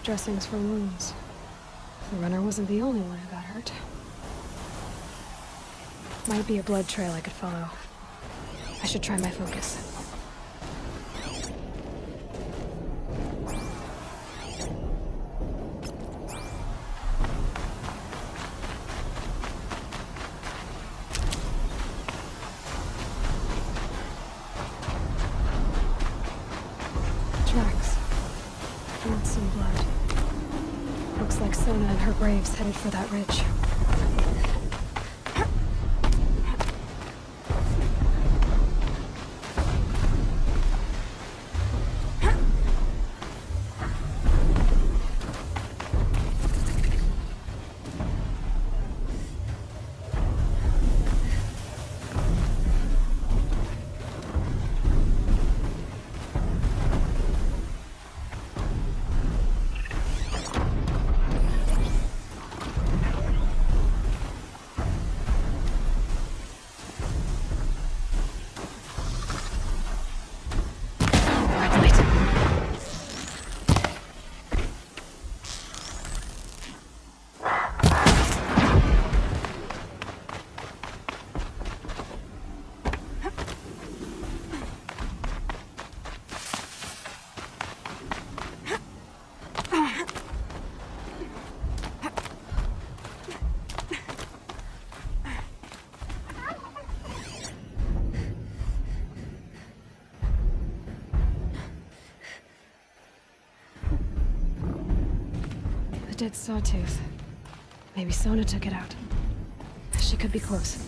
Dressings for wounds. The runner wasn't the only one who got hurt. Might be a blood trail I could follow. I should try my focus. Tracks. And some blood. Looks like Sona and her braves headed for that ridge. A dead sawtooth. Maybe Sona took it out. She could be close.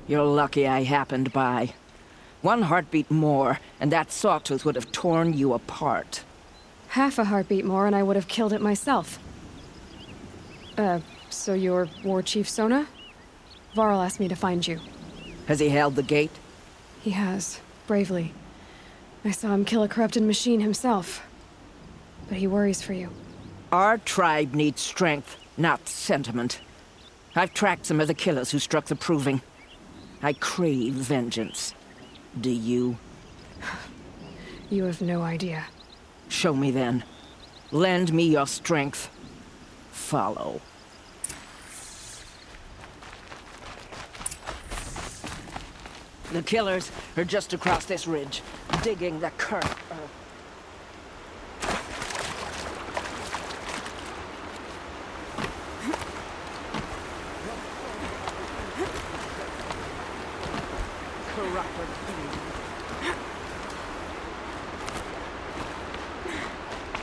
You're lucky I happened by. One heartbeat more, and that sawtooth would have torn you apart. Half a heartbeat more and I would have killed it myself. So you're War Chief Sona? Varl asked me to find you. Has he held the gate? He has, bravely. I saw him kill a corrupted machine himself. But he worries for you. Our tribe needs strength, not sentiment. I've tracked some of the killers who struck the Proving. I crave vengeance. Do you? You have no idea. Show me then. Lend me your strength. Follow. The killers are just across this ridge, digging the current earth.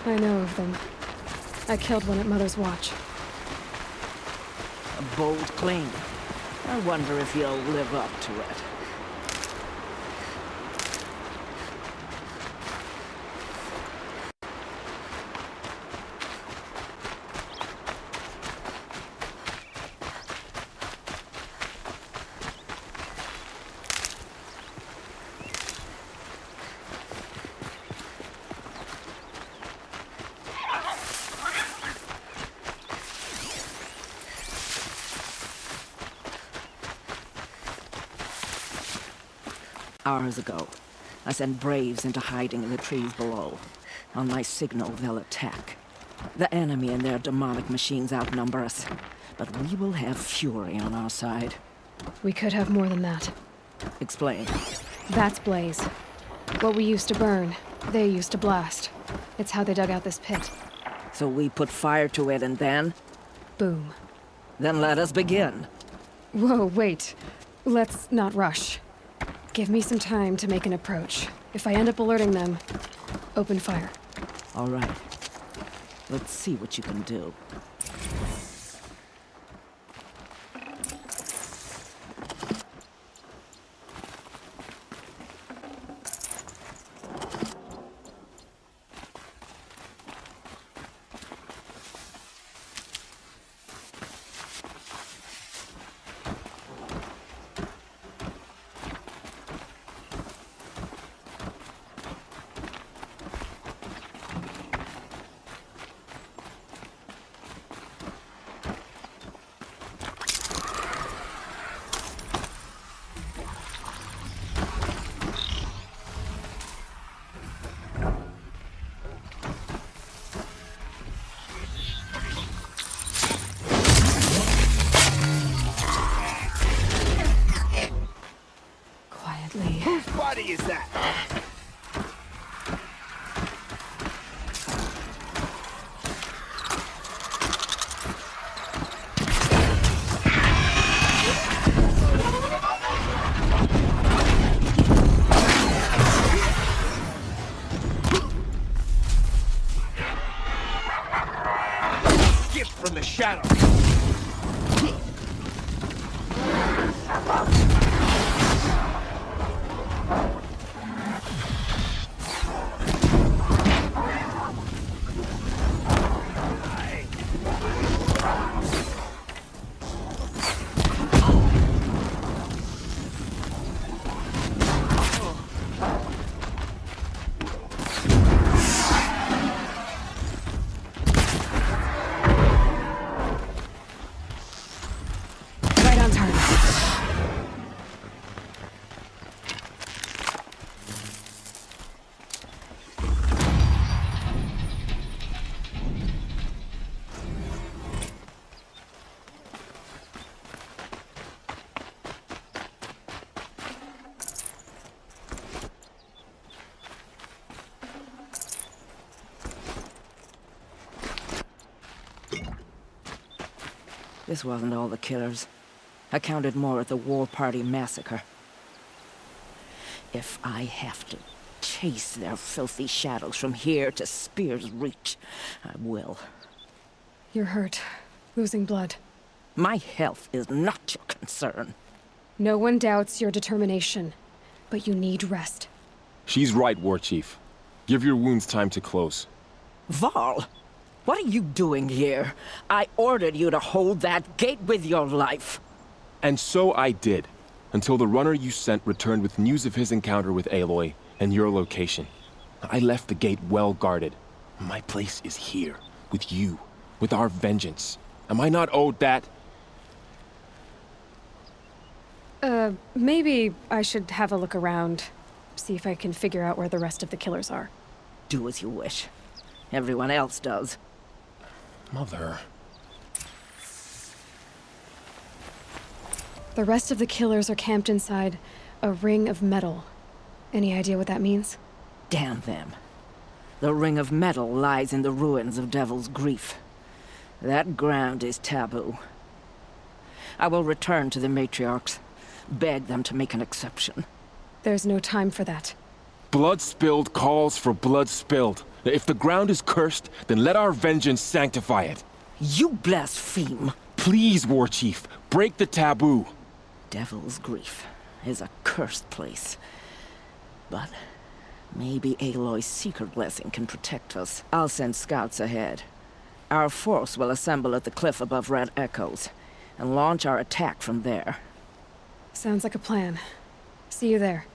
I know of them. I killed one at Mother's Watch. A bold claim. I wonder if you'll live up to it. Hours ago, I sent braves into hiding in the trees below. On my signal, they'll attack. The enemy and their demonic machines outnumber us, but we will have fury on our side. We could have more than that. Explain. That's Blaze. What we used to burn, they used to blast. It's how they dug out this pit. So we put fire to it and then? Boom. Then let us begin. Whoa, wait. Let's not rush. Give me some time to make an approach. If I end up alerting them, open fire. All right. Let's see what you can do. Quietly. Whose body is that? Gift from the shadows. Right on target. This wasn't all the killers. I counted more at the War Party massacre. If I have to chase their filthy shadows from here to Spear's Reach, I will. You're hurt. Losing blood. My health is not your concern. No one doubts your determination, but you need rest. She's right, War Chief. Give your wounds time to close. Val, what are you doing here? I ordered you to hold that gate with your life. And so I did, until the runner you sent returned with news of his encounter with Aloy and your location. I left the gate well guarded. My place is here, with you, with our vengeance. Am I not owed that? Maybe I should have a look around. See if I can figure out where the rest of the killers are. Do as you wish. Everyone else does. Mother. The rest of the killers are camped inside a ring of metal. Any idea what that means? Damn them. The ring of metal lies in the ruins of Devil's Grief. That ground is taboo. I will return to the matriarchs, beg them to make an exception. There's no time for that. Blood spilled calls for blood spilled. If the ground is cursed, then let our vengeance sanctify it. You blaspheme! Please, War Chief, break the taboo. Devil's Grief is a cursed place. But maybe Aloy's secret blessing can protect us. I'll send scouts ahead. Our force will assemble at the cliff above Red Echoes, and launch our attack from there. Sounds like a plan. See you there.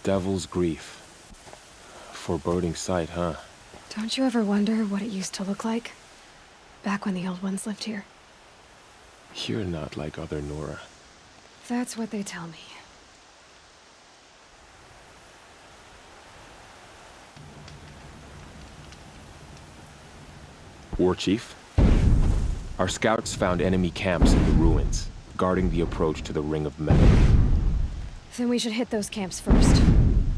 Devil's Grief. Foreboding sight, huh? Don't you ever wonder what it used to look like? Back when the old ones lived here. You're not like other Nora. That's what they tell me. War Chief? Our scouts found enemy camps in the ruins, guarding the approach to the Ring of Metal. Then we should hit those camps first.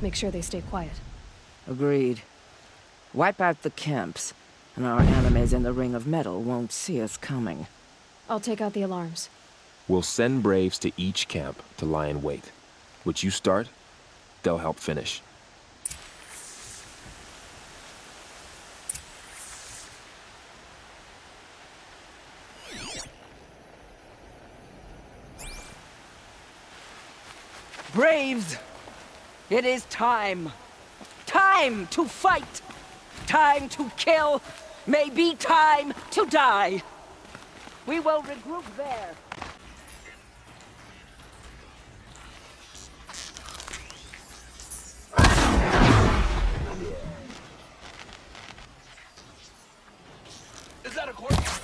Make sure they stay quiet. Agreed. Wipe out the camps, and our enemies in the Ring of Metal won't see us coming. I'll take out the alarms. We'll send Braves to each camp to lie in wait. What you start, they'll help finish. Braves! It is time! Time to fight! Time to kill! Maybe time to die! We will regroup there. Is that a corpse?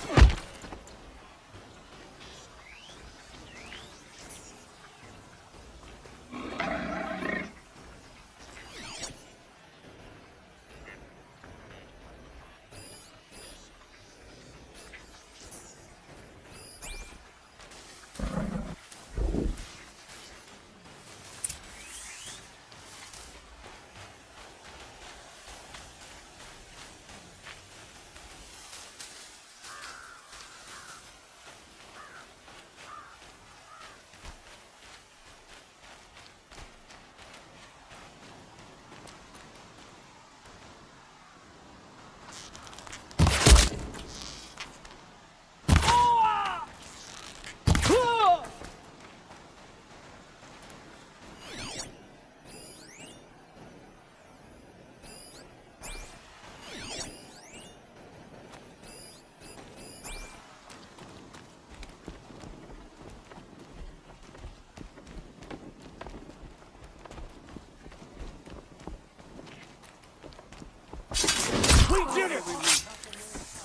We did it!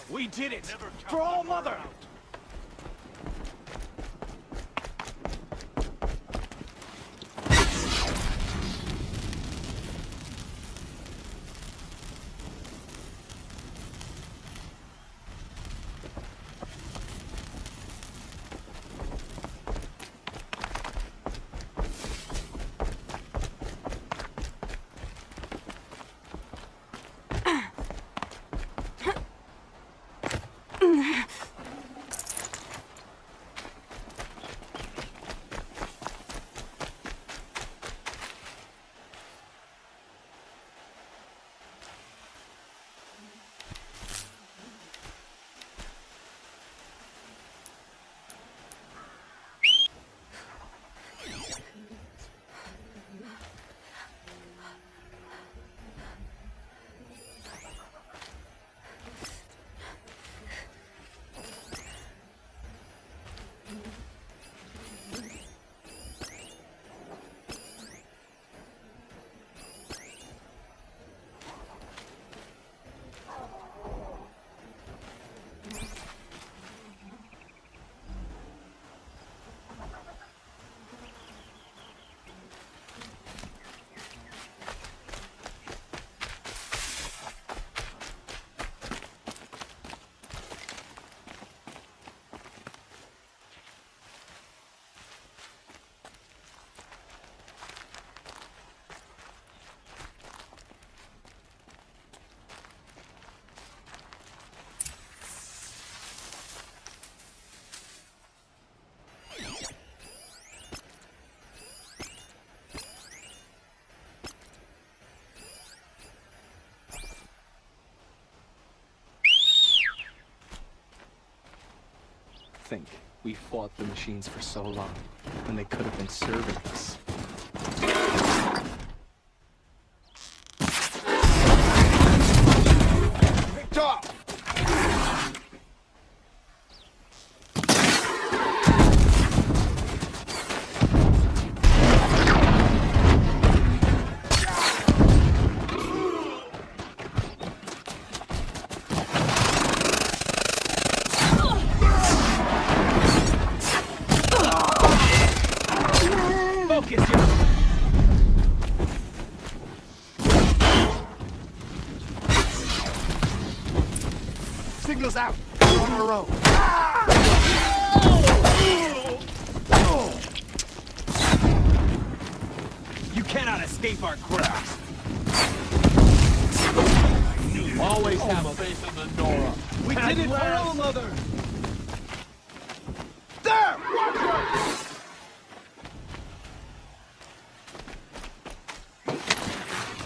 We did it! For All Mother! Think we fought the machines for so long when they could have been serving us. Picked up! signal's out. We're on our own. You cannot escape our grasp. Always have faith in the Nora. We did it for all, Mother! There! Watch her!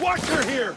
Watch her here!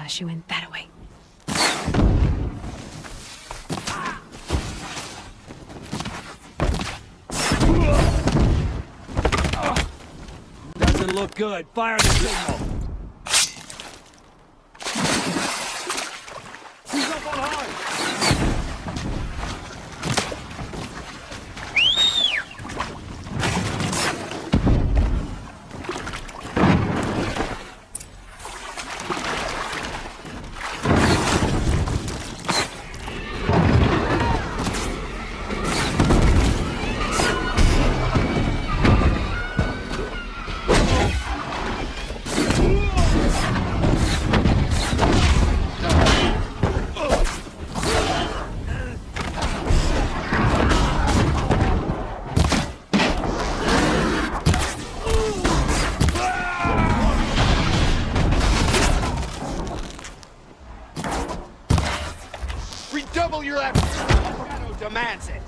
She went that way. Doesn't look good. Fire the signal. He's up on high. Redouble your efforts. Shadow demands it.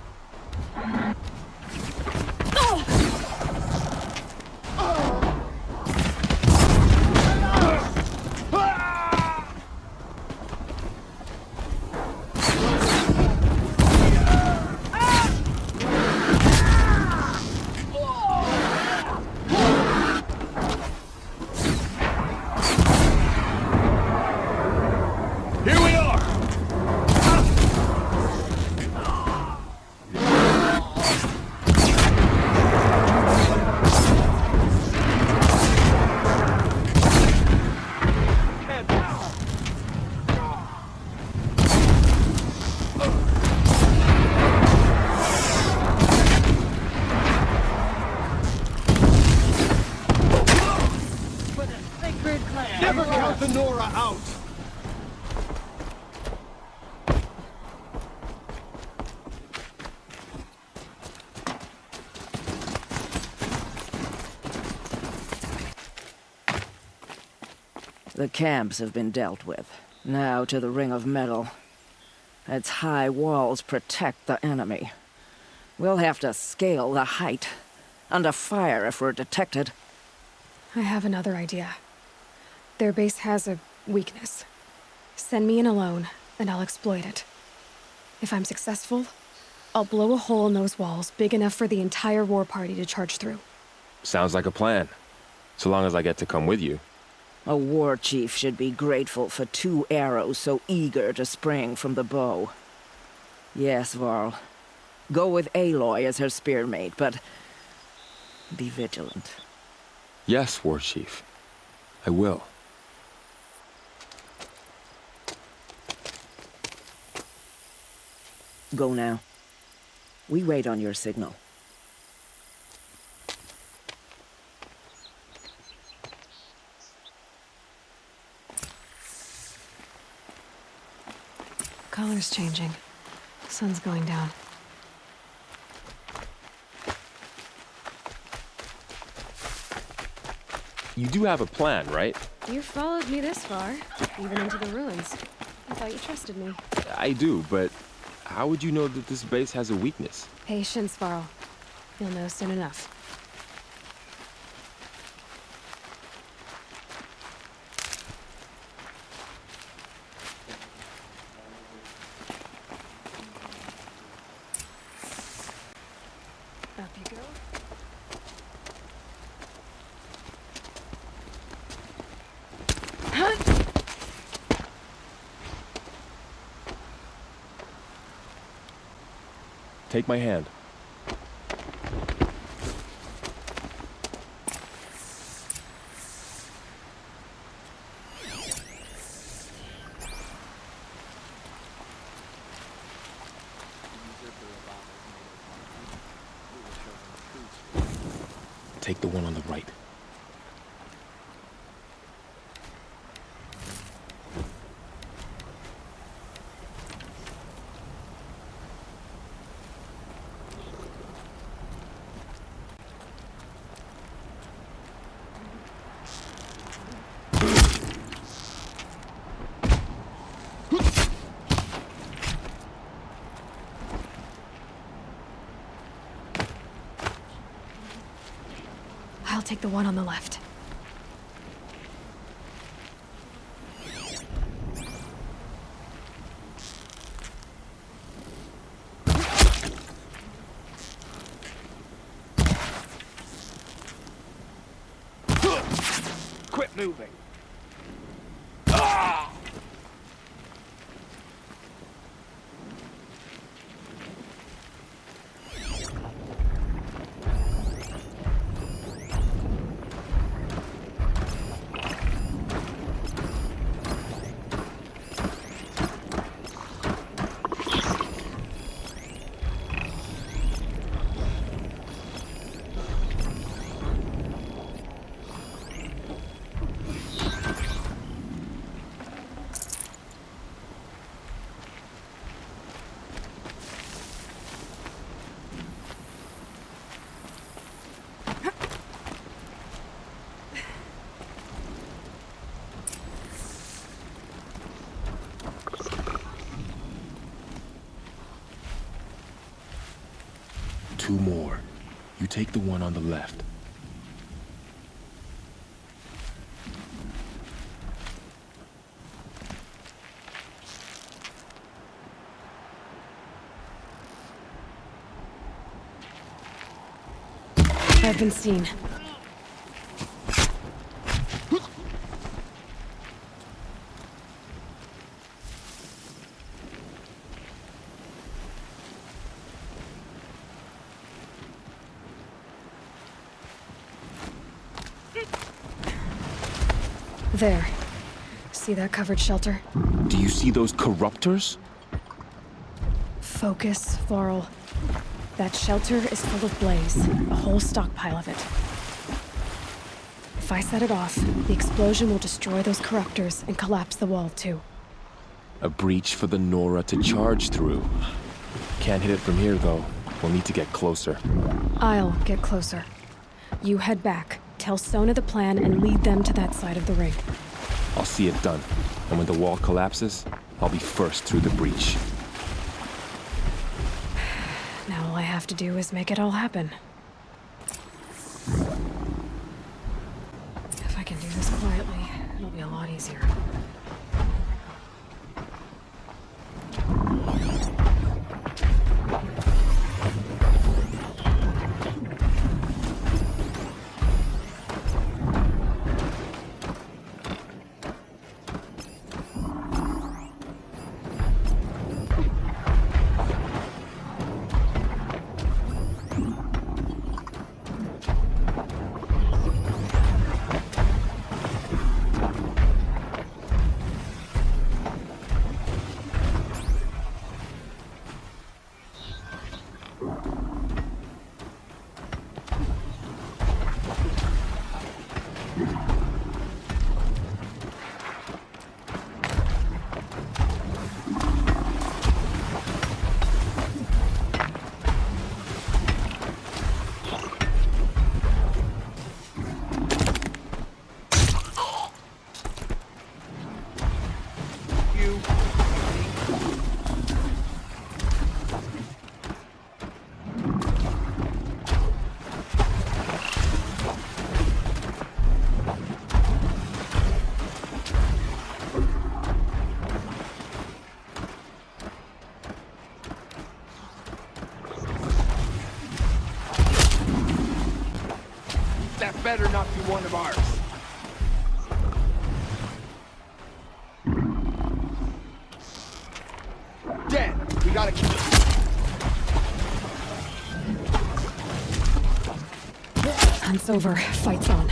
Here we are. Never count the Nora out! The camps have been dealt with. Now to the ring of metal. Its high walls protect the enemy. We'll have to scale the height. Under fire if we're detected. I have another idea. Their base has a weakness. Send me in alone, and I'll exploit it. If I'm successful, I'll blow a hole in those walls big enough for the entire war party to charge through. Sounds like a plan. So long as I get to come with you. A war chief should be grateful for 2 arrows so eager to spring from the bow. Yes, Varl. Go with Aloy as her spearmate, but be vigilant. Yes, War Chief. I will. Go now. We wait on your signal. Color's changing. Sun's going down. You do have a plan, right? You followed me this far, even into the ruins. I thought you trusted me. I do, but how would you know that this base has a weakness? Patience, Varl. You'll know soon enough. Up you go. Take my hand. Take the one on the right. I'll take the one on the left. Quit moving. Two more. You take the one on the left. I've been seen. There. See that covered shelter? Do you see those corruptors? Focus, Varl. That shelter is full of blaze, a whole stockpile of it. If I set it off, the explosion will destroy those corruptors and collapse the wall too. A breach for the Nora to charge through. Can't hit it from here, though. We'll need to get closer. I'll get closer. You head back, tell Sona the plan, and lead them to that side of the ring. I'll see it done. And when the wall collapses, I'll be first through the breach. Now all I have to do is make it all happen. If I can do this quietly. It'll be a lot easier. That better not be one of ours. Dead. We gotta keep it. Hunt's over. Fight's on.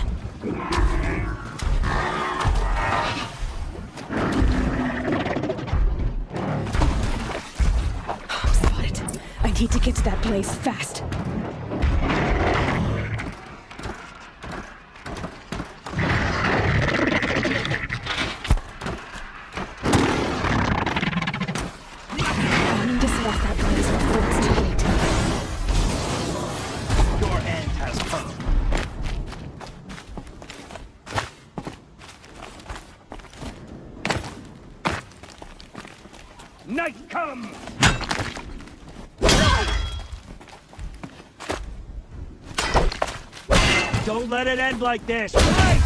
Spotted. I need to get to that place fast. I need to set off that blaze before it's too late. Your end has come. Night come! Don't let it end like this! Right!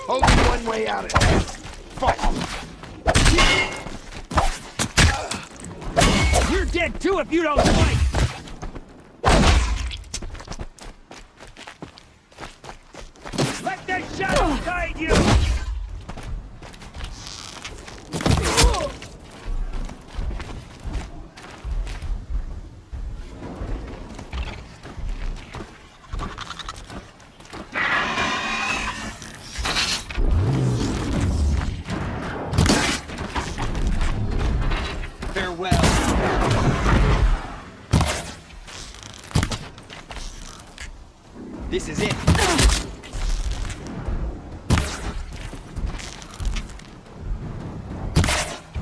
Only one way out of this. Fight! You're dead too if you don't fight! Let that shadow guide you! Farewell. This is it.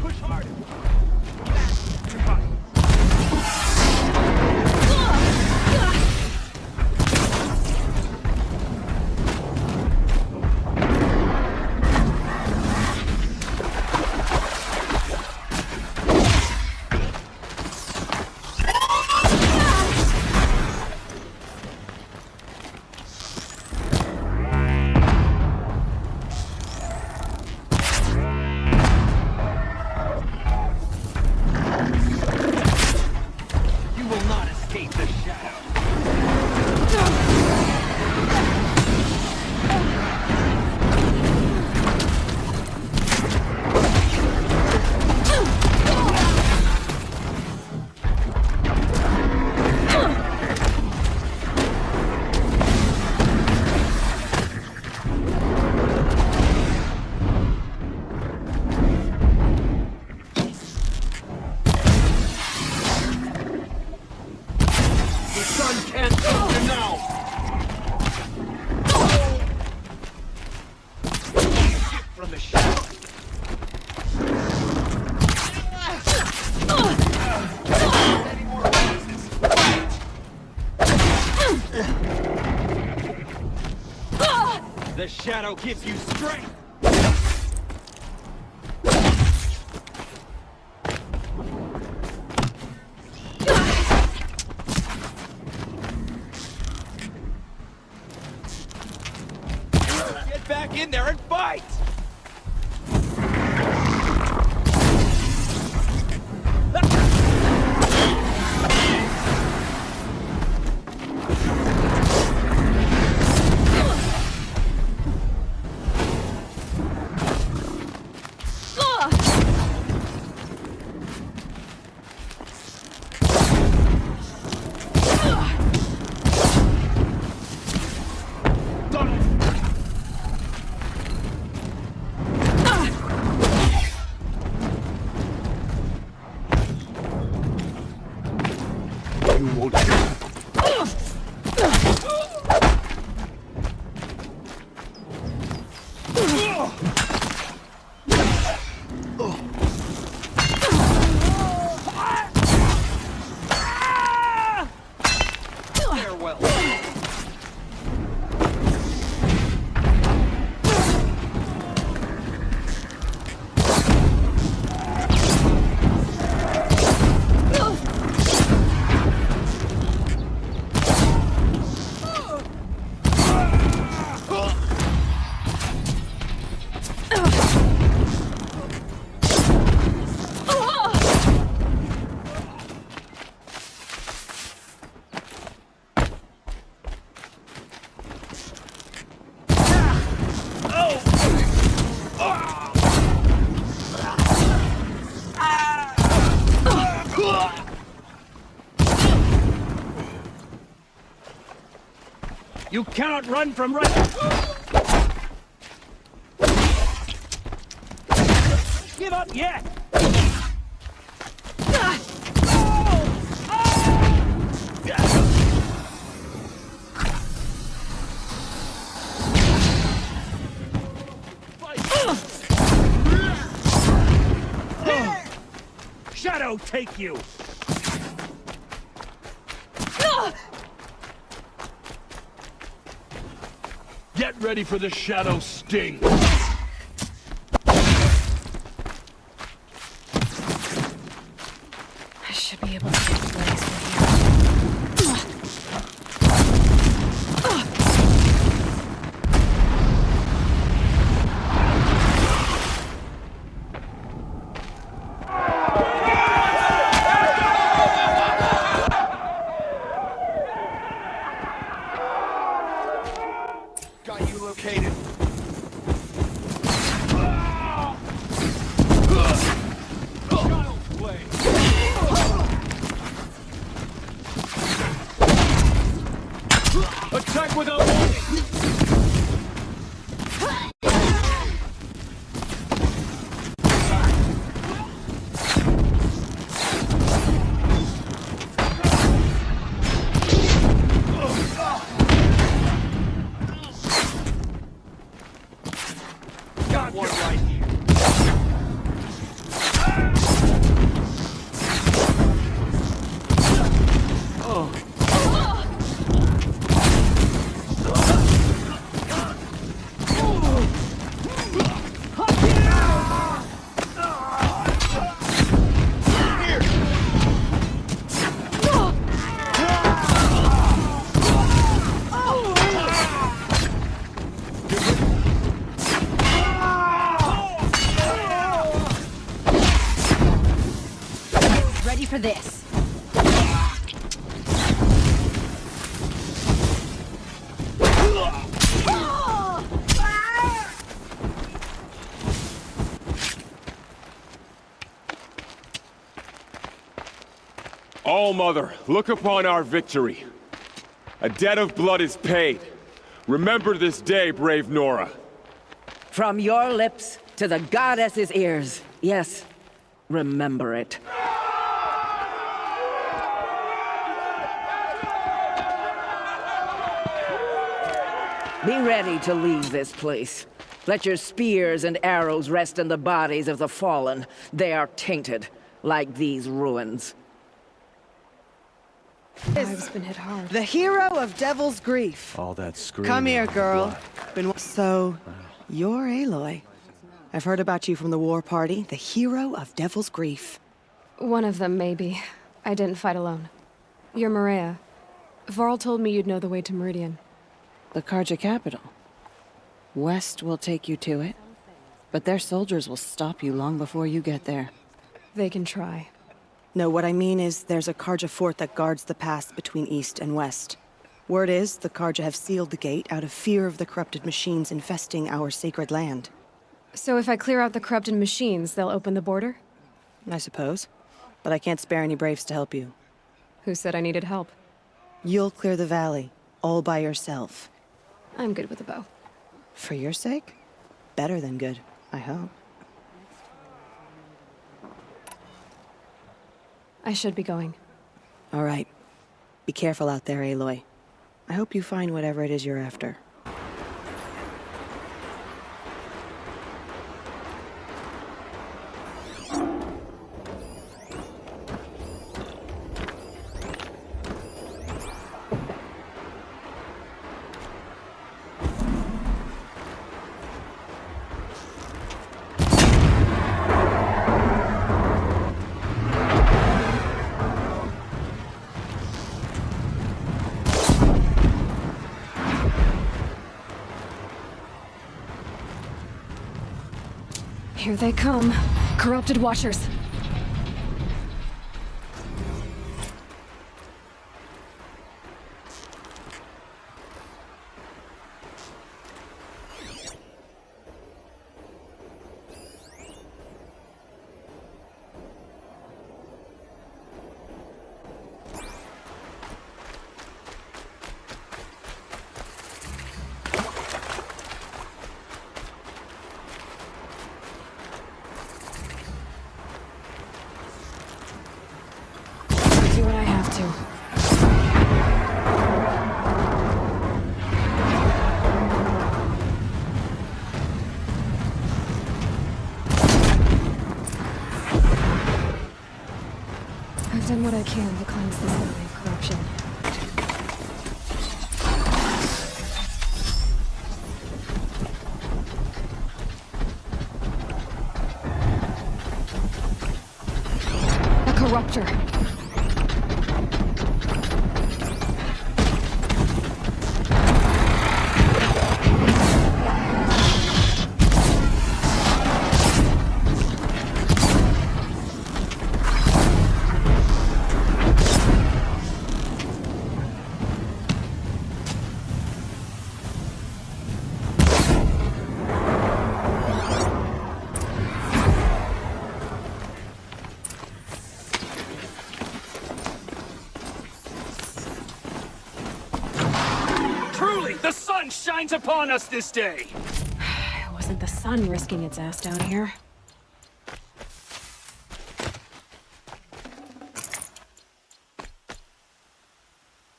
Push hard. You will not escape the shadow. The sun can't stop you now! Get from the shadow! Any more witnesses? The shadow gives you strength! back in there and fight! You cannot run from right. Give up yet! Shadow take you! Get ready for the shadow sting! I should be able to get the legs from here. Got you located. Child's play. Attack without warning! Got one right here. Ready for this. All-Mother, look upon our victory. A debt of blood is paid. Remember this day, brave Nora. From your lips to the goddess's ears. Yes, remember it. Be ready to leave this place. Let your spears and arrows rest in the bodies of the fallen. They are tainted, like these ruins. I've been hit hard. The hero of Devil's Grief. All that screaming. Come here, and girl. blood. So, you're Aloy. I've heard about you from the war party, the hero of Devil's Grief. One of them, maybe. I didn't fight alone. You're Maria. Varl told me you'd know the way to Meridian. The Karja capital. West will take you to it, but their soldiers will stop you long before you get there. They can try. No, what I mean is there's a Karja fort that guards the pass between East and West. Word is, the Karja have sealed the gate out of fear of the corrupted machines infesting our sacred land. So if I clear out the corrupted machines, they'll open the border? I suppose. But I can't spare any braves to help you. Who said I needed help? You'll clear the valley, all by yourself. I'm good with a bow. For your sake? Better than good, I hope. I should be going. All right. Be careful out there, Aloy. I hope you find whatever it is you're after. Here they come. Corrupted Watchers. Do what I have to. I've done what I can to cleanse this valley of corruption. A corruptor. Truly, the sun shines upon us this day! It wasn't the sun risking its ass down here.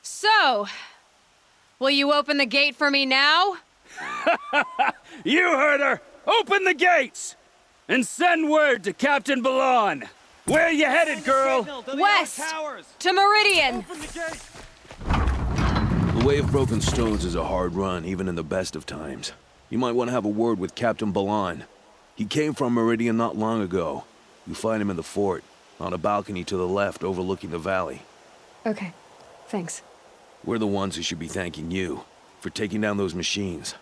So, will you open the gate for me now? You heard her! Open the gates! And send word to Captain Balon! Where you headed, girl? West! To Meridian! The Way of Broken Stones is a hard run, even in the best of times. You might want to have a word with Captain Balon. He came from Meridian not long ago. You find him in the fort, on a balcony to the left overlooking the valley. Okay, thanks. We're the ones who should be thanking you for taking down those machines.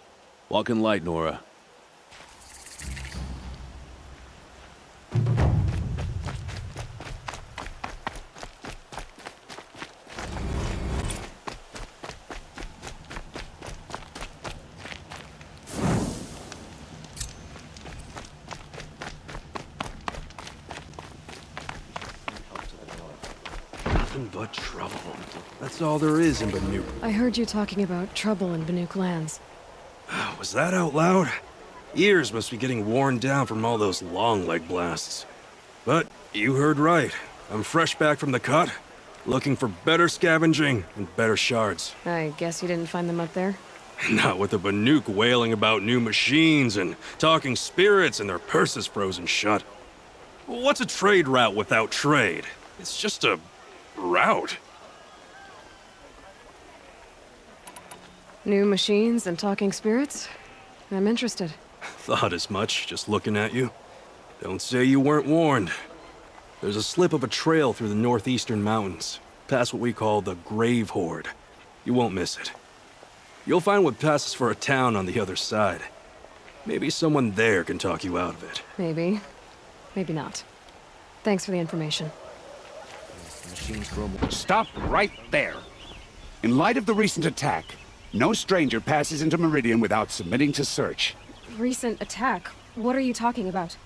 Walk in light, Nora. Nothing but trouble. That's all there is in Banuk. I heard you talking about trouble in Banuk lands. Was that out loud? Ears must be getting worn down from all those long leg blasts. But you heard right. I'm fresh back from the cut, looking for better scavenging and better shards. I guess you didn't find them up there? Not with the Banuk wailing about new machines and talking spirits and their purses frozen shut. What's a trade route without trade? It's just a route. New machines and talking spirits? I'm interested. Thought as much, just looking at you. Don't say you weren't warned. There's a slip of a trail through the northeastern mountains, past what we call the Grave Horde. You won't miss it. You'll find what passes for a town on the other side. Maybe someone there can talk you out of it. Maybe. Maybe not. Thanks for the information. Stop right there. In light of the recent attack, no stranger passes into Meridian without submitting to search. Recent attack? What are you talking about?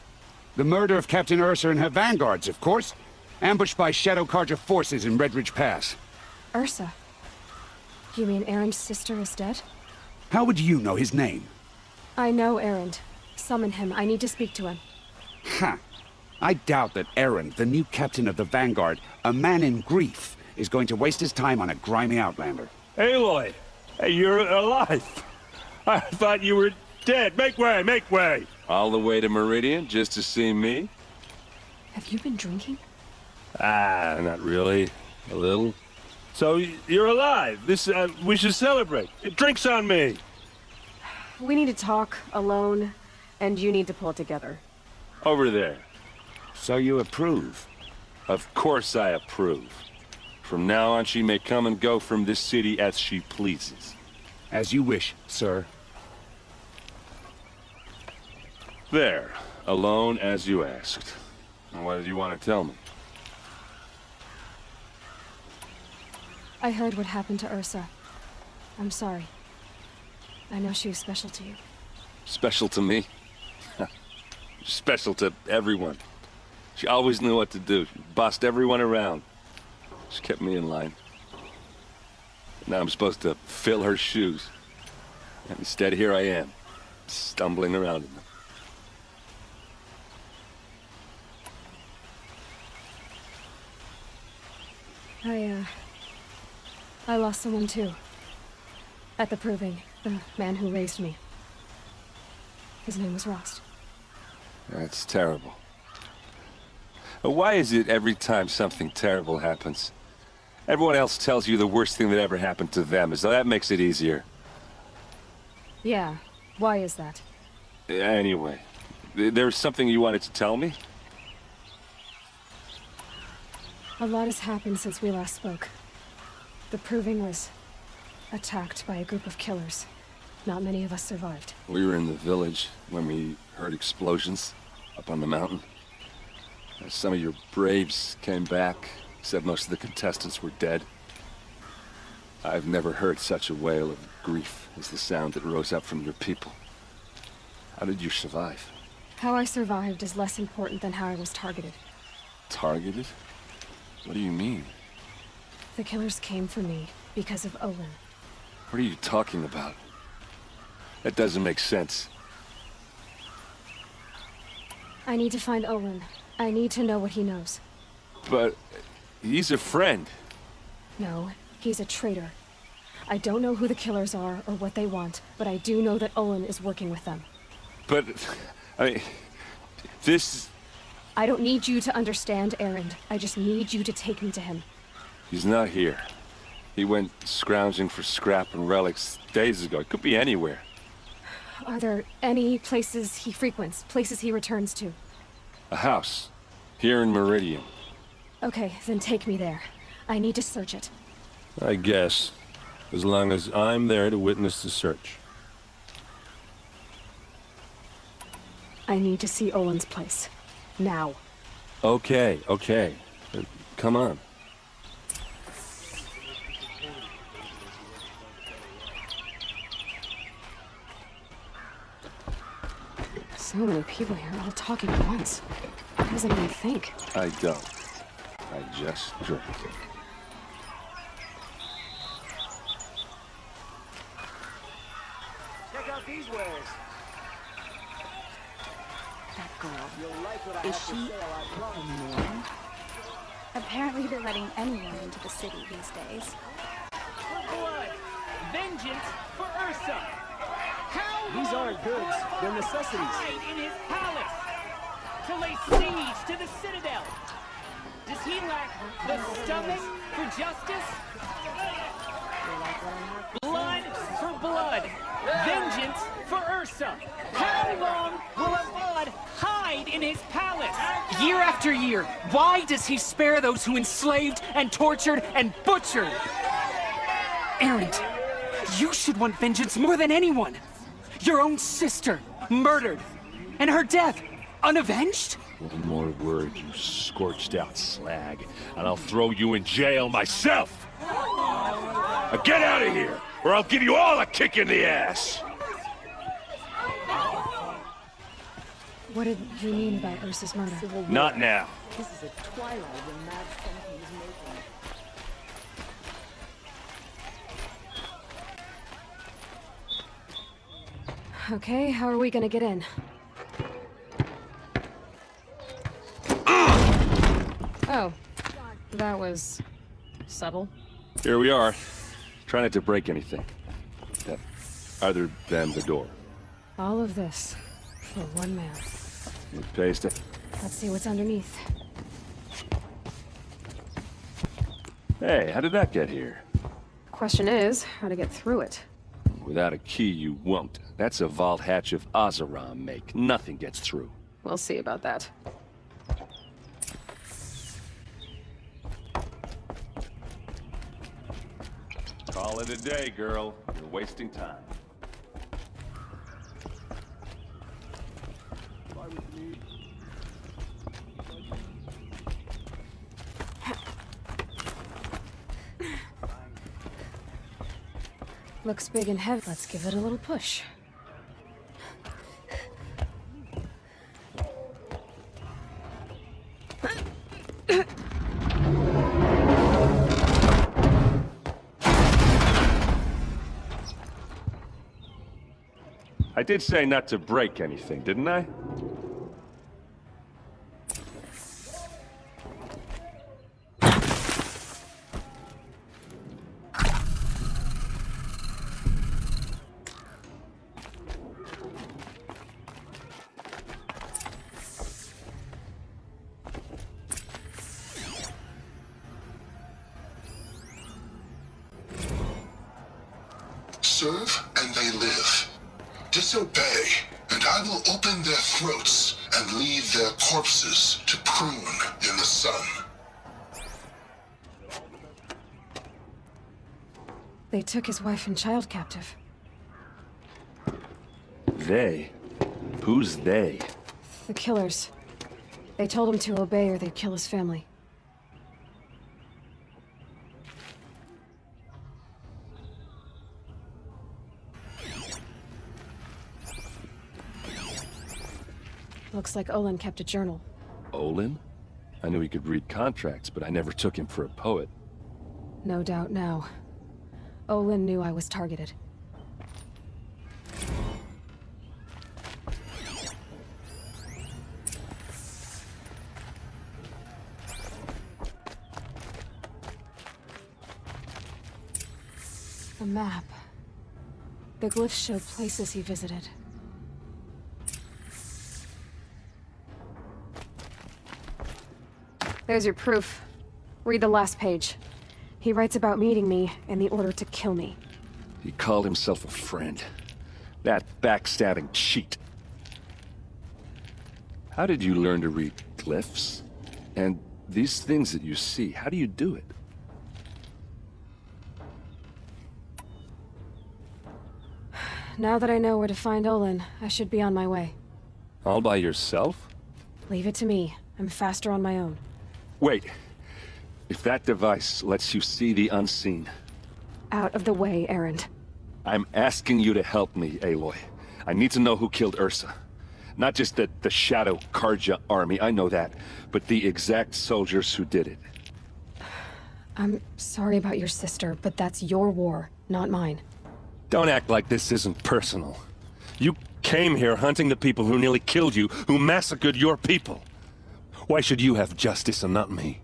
The murder of Captain Ursa and her vanguards, of course. Ambushed by Shadow Carja forces in Redridge Pass. Ursa? You mean Erin's sister is dead? How would you know his name? I know Erend. Summon him. I need to speak to him. Ha! I doubt that Erin, the new captain of the Vanguard, a man in grief, is going to waste his time on a grimy outlander. Aloy! Hey, you're alive! I thought you were dead. Make way, make way! All the way to Meridian just to see me? Have you been drinking? Ah, not really. A little. So, you're alive. We should celebrate. Drinks on me! We need to talk, alone, and you need to pull it together. Over there. So you approve? Of course I approve. From now on, she may come and go from this city as she pleases. As you wish, sir. There. Alone as you asked. What did you want to tell me? I heard what happened to Ursa. I'm sorry. I know she was special to you. Special to me? Special to everyone. She always knew what to do. She bossed everyone around. She kept me in line. Now I'm supposed to fill her shoes. And instead, here I am, stumbling around in them. I lost someone too. At the Proving, the man who raised me. His name was Rost. That's terrible. Why is it every time something terrible happens, everyone else tells you the worst thing that ever happened to them, as though that makes it easier? Yeah, why is that? Anyway, there's something you wanted to tell me? A lot has happened since we last spoke. The Proving was attacked by a group of killers. Not many of us survived. We were in the village when we heard explosions up on the mountain. Some of your braves came back, said most of the contestants were dead. I've never heard such a wail of grief as the sound that rose up from your people. How did you survive? How I survived is less important than how I was targeted. Targeted? What do you mean? The killers came for me because of Olin. What are you talking about? That doesn't make sense. I need to find Olin. I need to know what he knows. But he's a friend. No, he's a traitor. I don't know who the killers are or what they want, but I do know that Olin is working with them. But, I mean, this... I don't need you to understand, Erend. I just need you to take me to him. He's not here. He went scrounging for scrap and relics days ago. It could be anywhere. Are there any places he frequents, places he returns to? A house. Here in Meridian. Okay, then take me there. I need to search it. I guess. As long as I'm there to witness the search. I need to see Olin's place. Now. Okay. Come on. So many people here, all talking at once. What does anyone think? I don't. I just drink. Check out these wares. That girl. Is she a man? Apparently they're letting anyone into the city these days. For blood! Vengeance for Ursa! How These aren't goods, they're necessities. hide in his palace to lay siege to the citadel? Does he lack the stomach for justice? Blood for blood! Vengeance for Ursa! How long will Avad hide in his palace? Year after year, why does he spare those who enslaved and tortured and butchered? Erend, you should want vengeance more than anyone. Your own sister, murdered. And her death, unavenged? One more word, you scorched out slag, and I'll throw you in jail myself! Now get out of here, or I'll give you all a kick in the ass! What did you mean by Ursa's murder? Not now. This is a twilight when mad something's making. Okay, how are we gonna get in? Oh, that was subtle. Here we are. Try not to break anything. Yeah. Other than the door. All of this for one man. You paste it. Let's see what's underneath. Hey, how did that get here? Question is, how to get through it. Without a key, you won't. That's a vault hatch of Azeram make. Nothing gets through. We'll see about that. Call it a day, girl. You're wasting time. Looks big and heavy. Let's give it a little push. I did say not to break anything, didn't I? Serve and they live. Disobey, and I will open their throats and leave their corpses to prune in the sun. They took his wife and child captive. They? Who's they? The killers. They told him to obey or they'd kill his family. Looks like Olin kept a journal. Olin? I knew he could read contracts, but I never took him for a poet. No doubt now. Olin knew I was targeted. A map. The glyphs show places he visited. There's your proof. Read the last page. He writes about meeting me and the order to kill me. He called himself a friend. That backstabbing cheat. How did you learn to read glyphs? And these things that you see, how do you do it? Now that I know where to find Olin, I should be on my way. All by yourself? Leave it to me. I'm faster on my own. Wait. If that device lets you see the unseen... Out of the way, Erend. I'm asking you to help me, Aloy. I need to know who killed Ursa. Not just the Shadow Karja army, I know that, but the exact soldiers who did it. I'm sorry about your sister, but that's your war, not mine. Don't act like this isn't personal. You came here hunting the people who nearly killed you, who massacred your people. Why should you have justice and not me?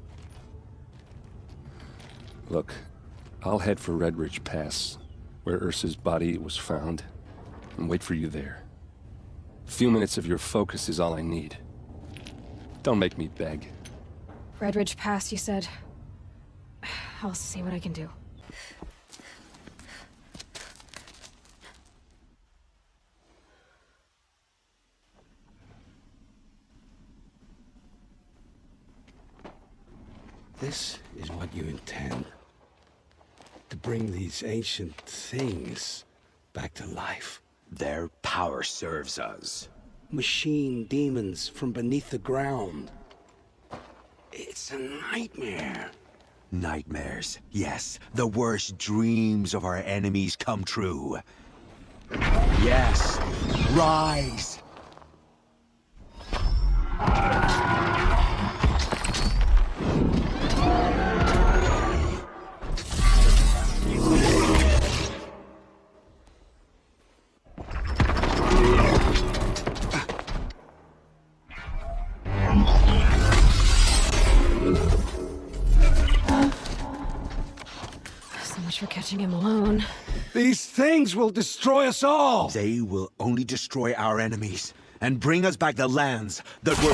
Look, I'll head for Red Ridge Pass, where Ursa's body was found, and wait for you there. A few minutes of your focus is all I need. Don't make me beg. Red Ridge Pass, you said? I'll see what I can do. This is what you intend. To bring these ancient things back to life. Their power serves us. Machine demons from beneath the ground. It's a nightmare. Nightmares, yes. The worst dreams of our enemies come true. Yes, rise! So much for catching him alone. These things will destroy us all! They will only destroy our enemies and bring us back the lands that were...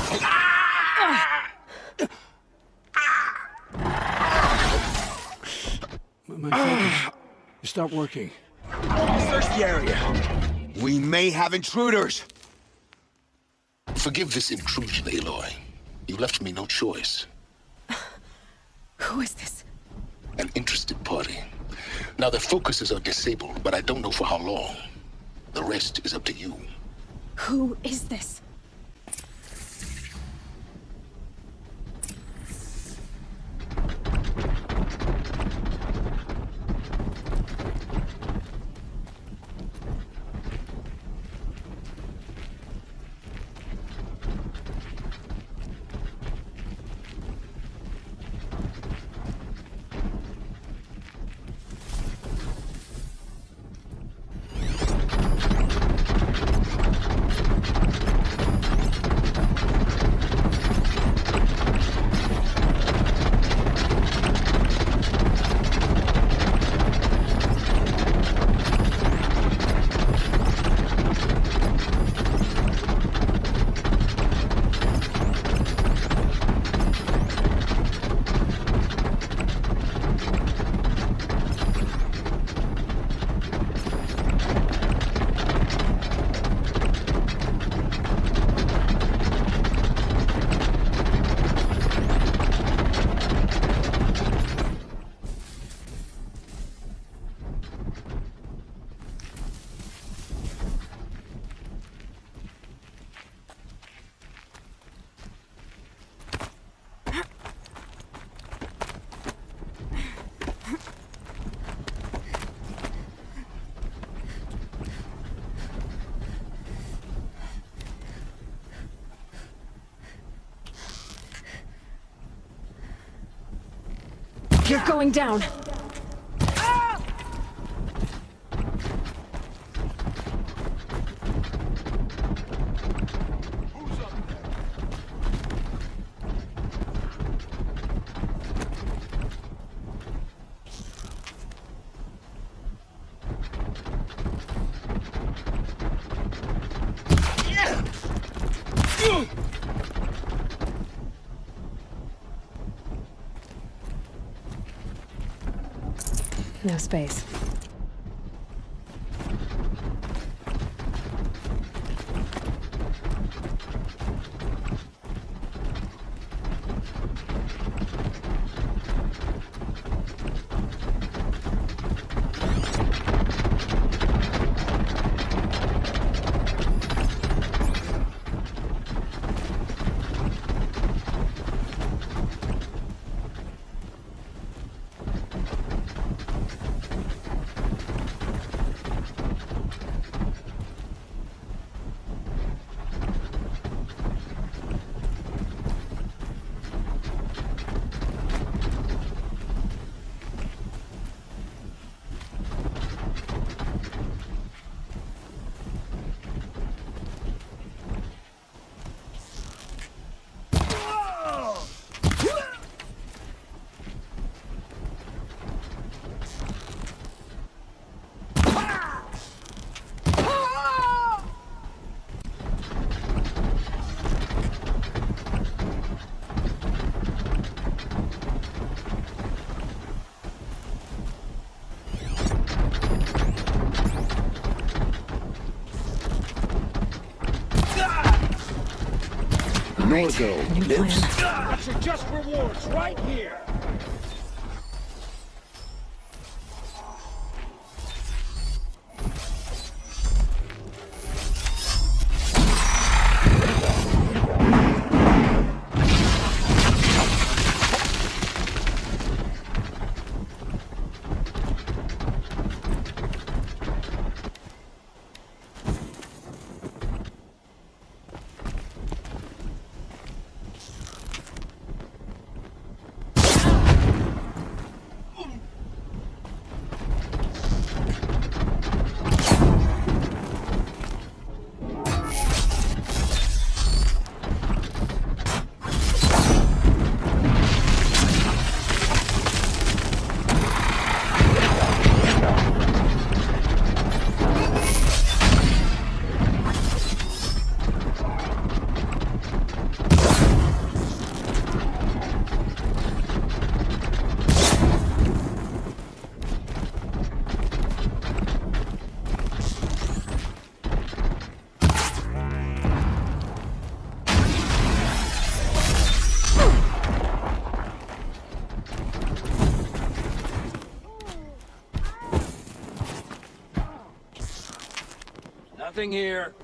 My focus. Stop working. Search the area. We may have intruders. Forgive this intrusion, Aloy. You left me no choice. Who is this? An interested party. Now their focuses are disabled, but I don't know for how long. The rest is up to you. Who is this? You're going down. No space. Norgo lives. That's your just rewards right here. Nothing here.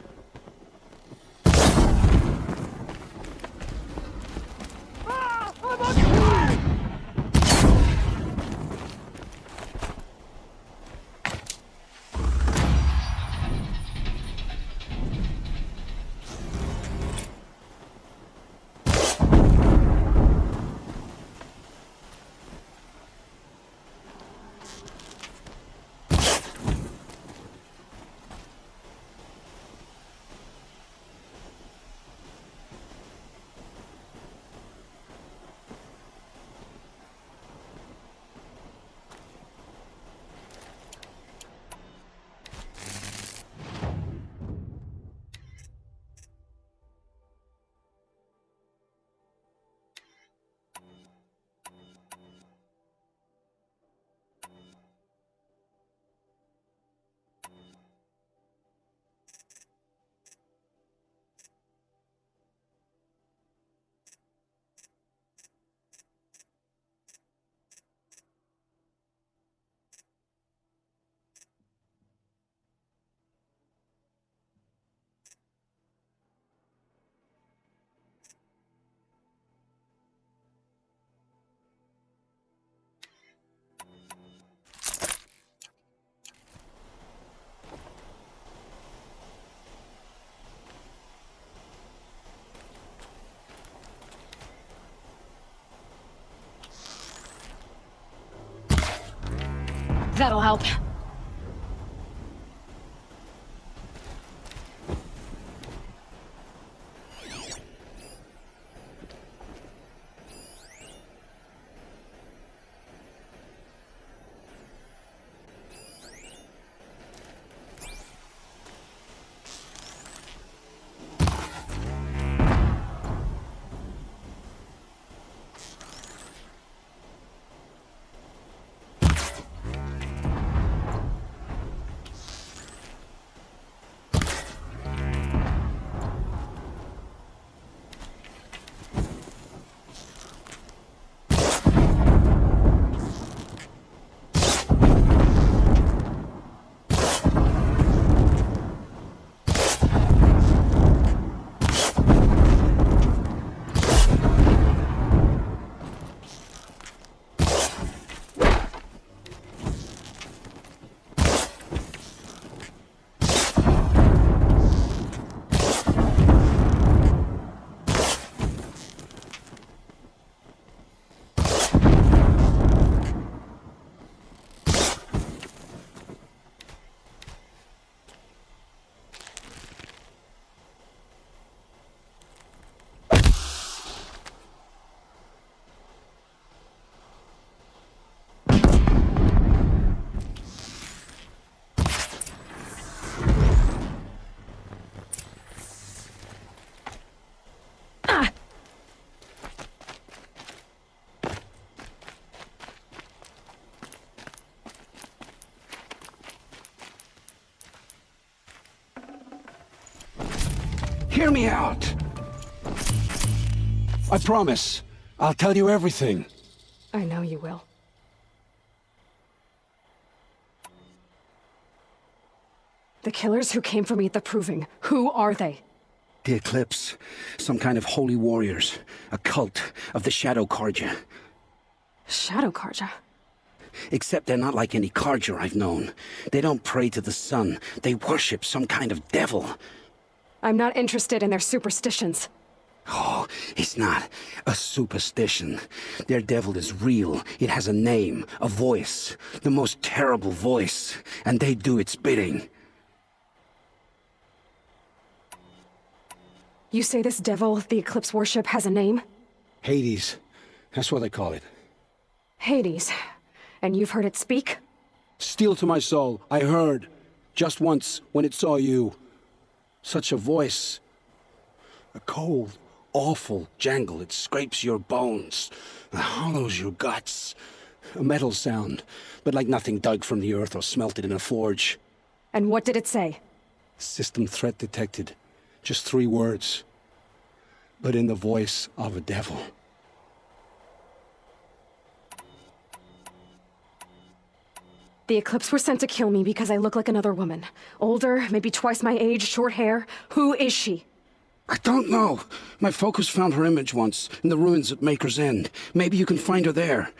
That'll help. Hear me out. I promise. I'll tell you everything. I know you will. The killers who came for me at the Proving, who are they? The Eclipse. Some kind of holy warriors. A cult of the Shadow Carja. Shadow Carja? Except they're not like any Carja I've known. They don't pray to the sun. They worship some kind of devil. I'm not interested in their superstitions. Oh, it's not a superstition. Their devil is real. It has a name, a voice. The most terrible voice. And they do its bidding. You say this devil the Eclipse worship has a name? Hades. That's what they call it. Hades. And you've heard it speak? Steel to my soul. I heard. Just once, when it saw you. Such a voice. A cold, awful jangle. It scrapes your bones. It hollows your guts. A metal sound, but like nothing dug from the earth or smelted in a forge. And what did it say? System threat detected. Just 3 words. But in the voice of a devil. The Eclipse were sent to kill me because I look like another woman. Older, maybe twice my age, short hair. Who is she? I don't know. My focus found her image once, in the ruins at Maker's End. Maybe you can find her there.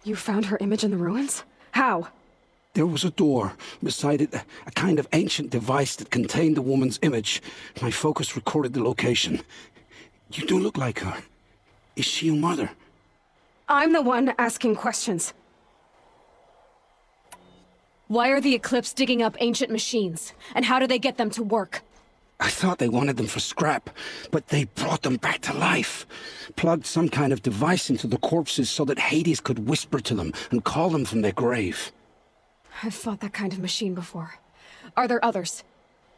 You found her image in the ruins? How? There was a door. Beside it, a kind of ancient device that contained the woman's image. My focus recorded the location. You do look like her. Is she your mother? I'm the one asking questions. Why are the Eclipse digging up ancient machines? And how do they get them to work? I thought they wanted them for scrap, but they brought them back to life. Plugged some kind of device into the corpses so that Hades could whisper to them and call them from their grave. I've fought that kind of machine before. Are there others?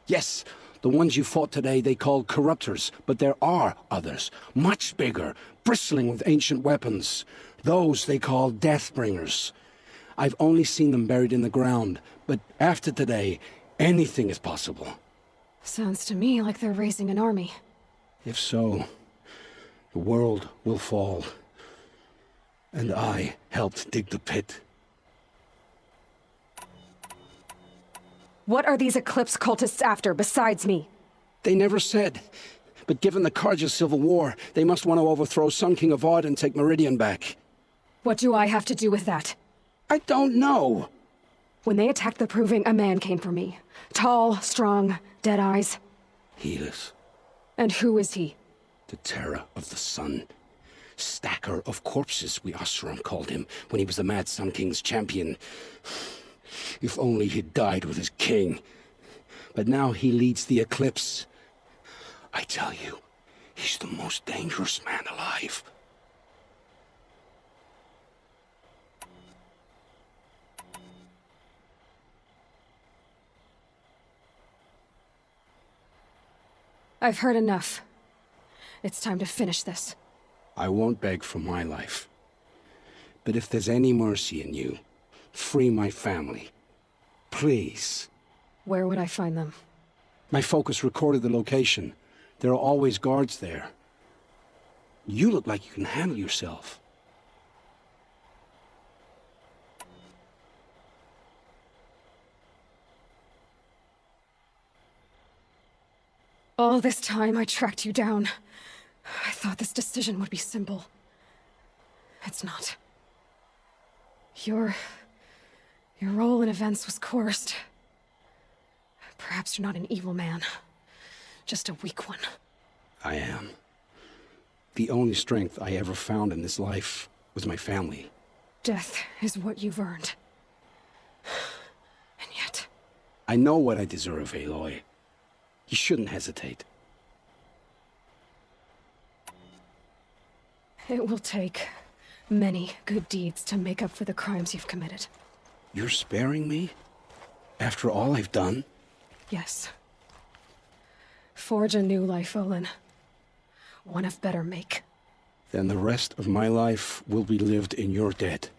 Yes, the ones you fought today they called corruptors, but there are others, much bigger, bristling with ancient weapons. Those they call Deathbringers. I've only seen them buried in the ground, but after today, anything is possible. Sounds to me like they're raising an army. If so, the world will fall. And I helped dig the pit. What are these Eclipse cultists after, besides me? They never said. But given the Carja civil war, they must want to overthrow Sun King Avad and take Meridian back. What do I have to do with that? I don't know. When they attacked the Proving, a man came for me. Tall, strong, dead eyes. Helis. And who is he? The terror of the sun. Stacker of corpses, we Oseram called him, when he was the Mad Sun King's champion. If only he'd died with his king. But now he leads the Eclipse. I tell you, he's the most dangerous man alive. I've heard enough. It's time to finish this. I won't beg for my life. But if there's any mercy in you, free my family. Please. Where would I find them? My focus recorded the location. There are always guards there. You look like you can handle yourself. All this time I tracked you down. I thought this decision would be simple. It's not. Your role in events was coerced. Perhaps you're not an evil man. Just a weak one. I am. The only strength I ever found in this life was my family. Death is what you've earned. And yet... I know what I deserve, Aloy. You shouldn't hesitate. It will take many good deeds to make up for the crimes you've committed. You're sparing me? After all I've done? Yes. Forge a new life, Olin. One of better make. Then the rest of my life will be lived in your debt.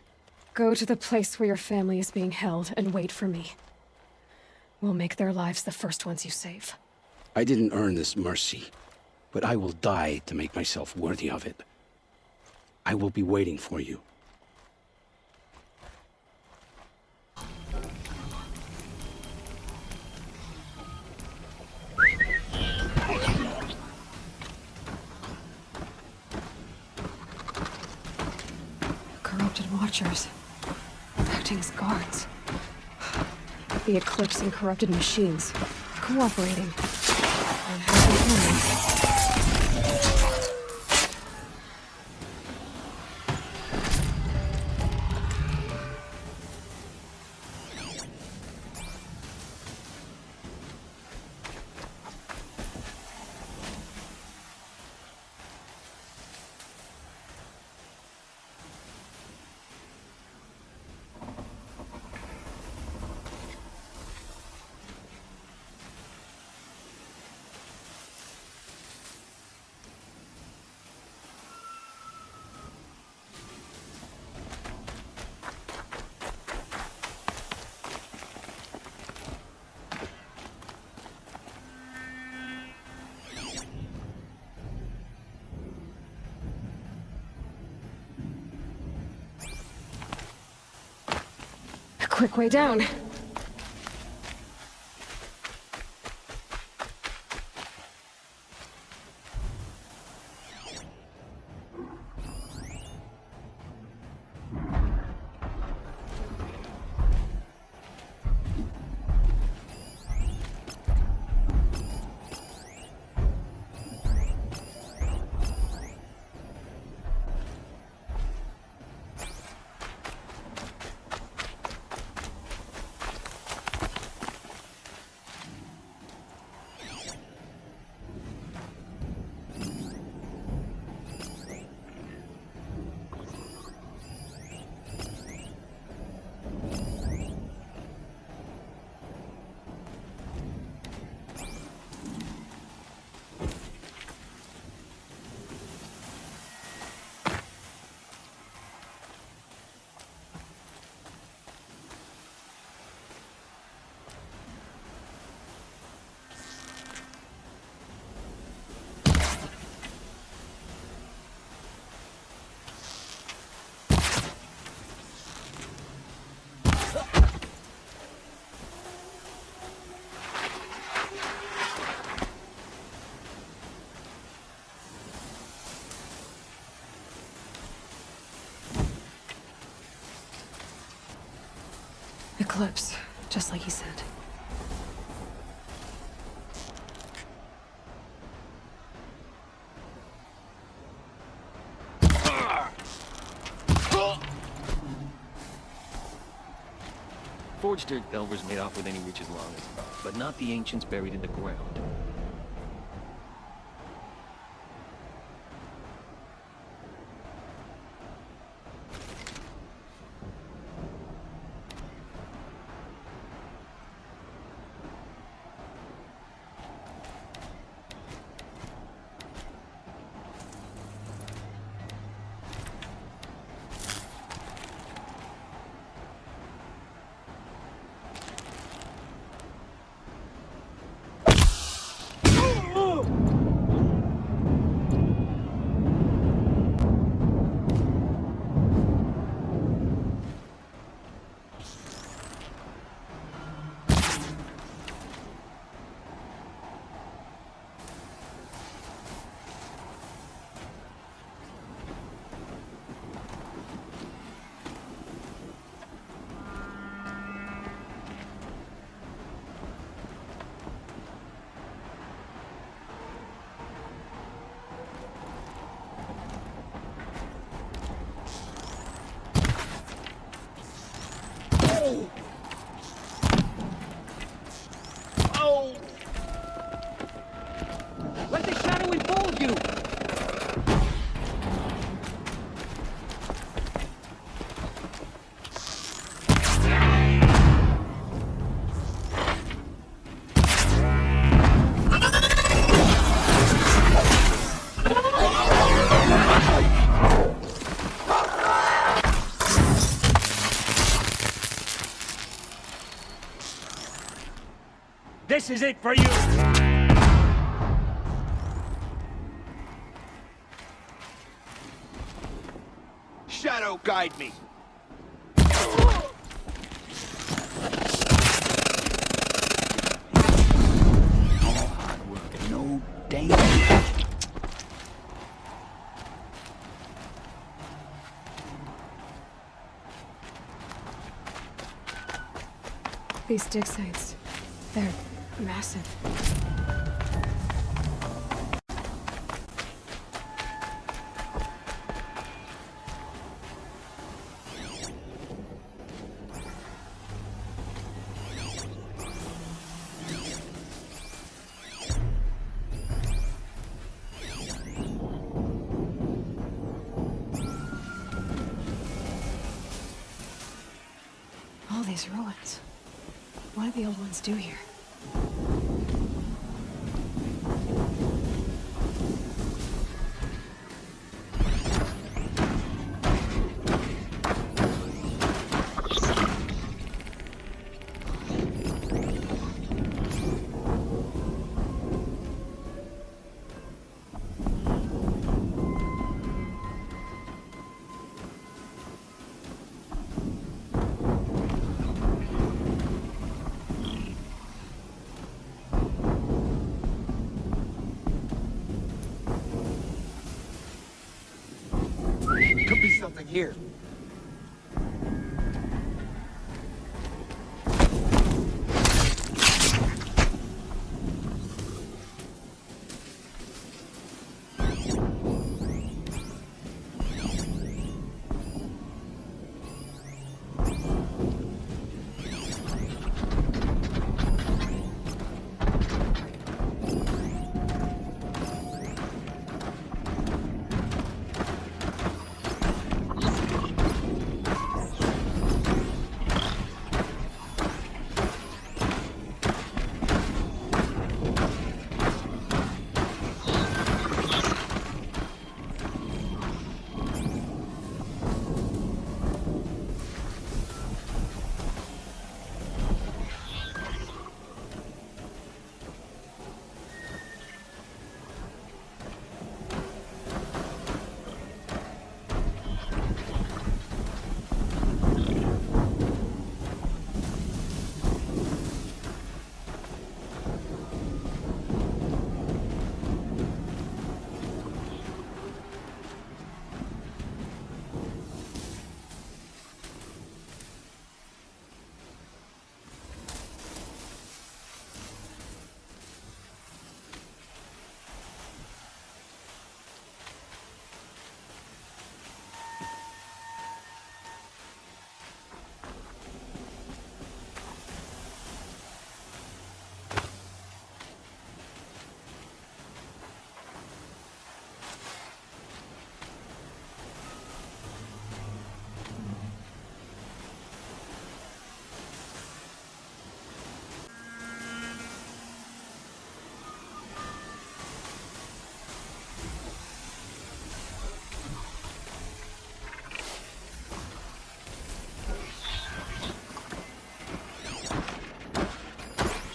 Go to the place where your family is being held and wait for me. We'll make their lives the first ones you save. I didn't earn this mercy, but I will die to make myself worthy of it. I will be waiting for you. Corrupted Watchers. Acting as guards. The Eclipse and corrupted machines. Cooperating. And having plans. quick way down. Eclipse, just like he said. Forged dirt delvers made off with any riches long as, but not the ancients buried in the ground. Let the shadow enfold you! This is it for you! Shadow, guide me! All hard work and no danger. These dig sites, they're massive. All these ruins. What did the old ones do here? Here.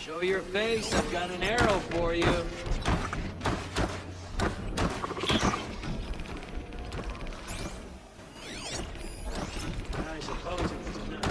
Show your face, I've got an arrow for you. I suppose it was enough.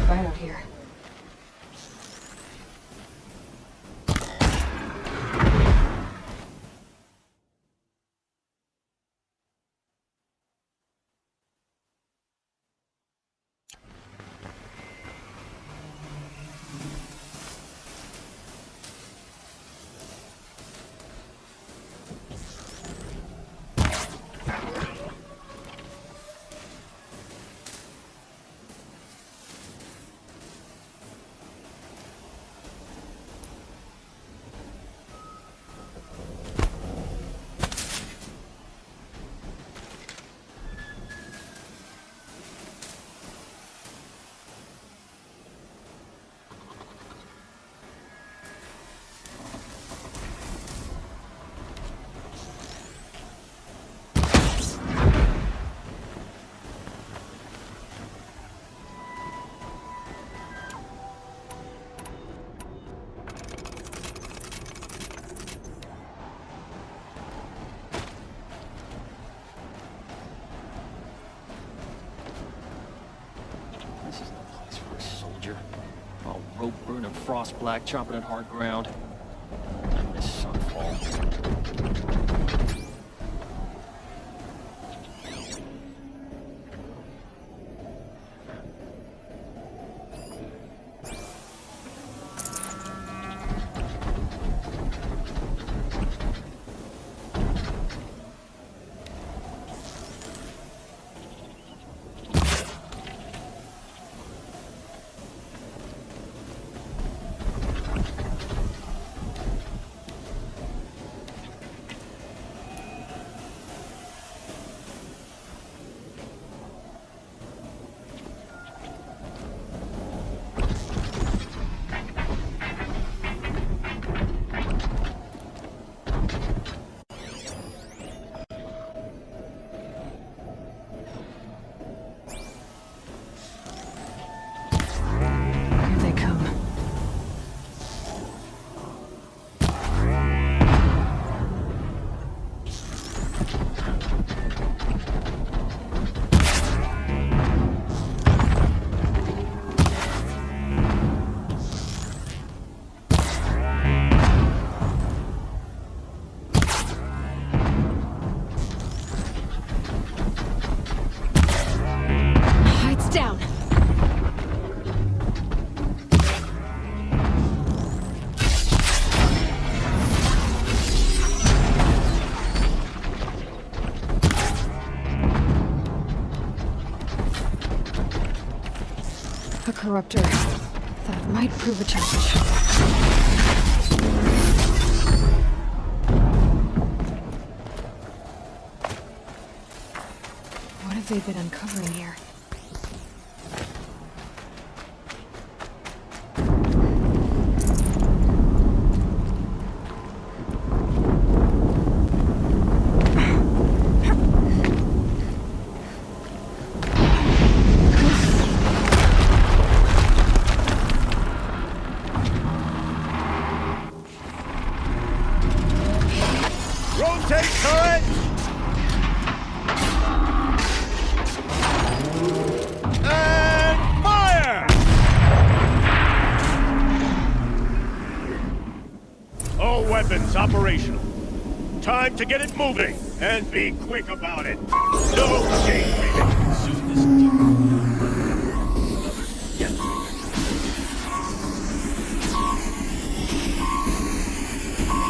Right out here. pasture. All rope burning frost black, chomping at hard ground. I miss Sunfall. Corruptor. That might prove a challenge. What have they been uncovering here? Operational. Time to get it moving, and be quick about it. No daydreaming.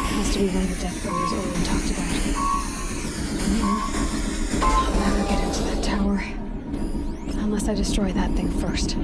Has to be one of the death barriers Owen talked about. I'll never get into that tower. Unless I destroy that thing first.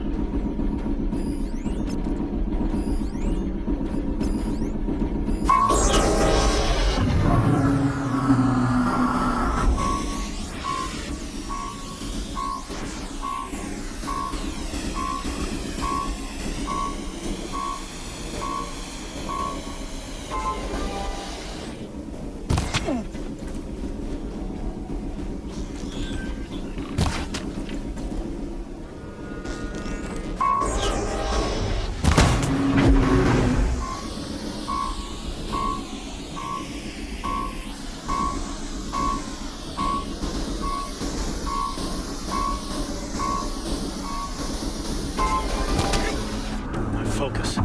Focus.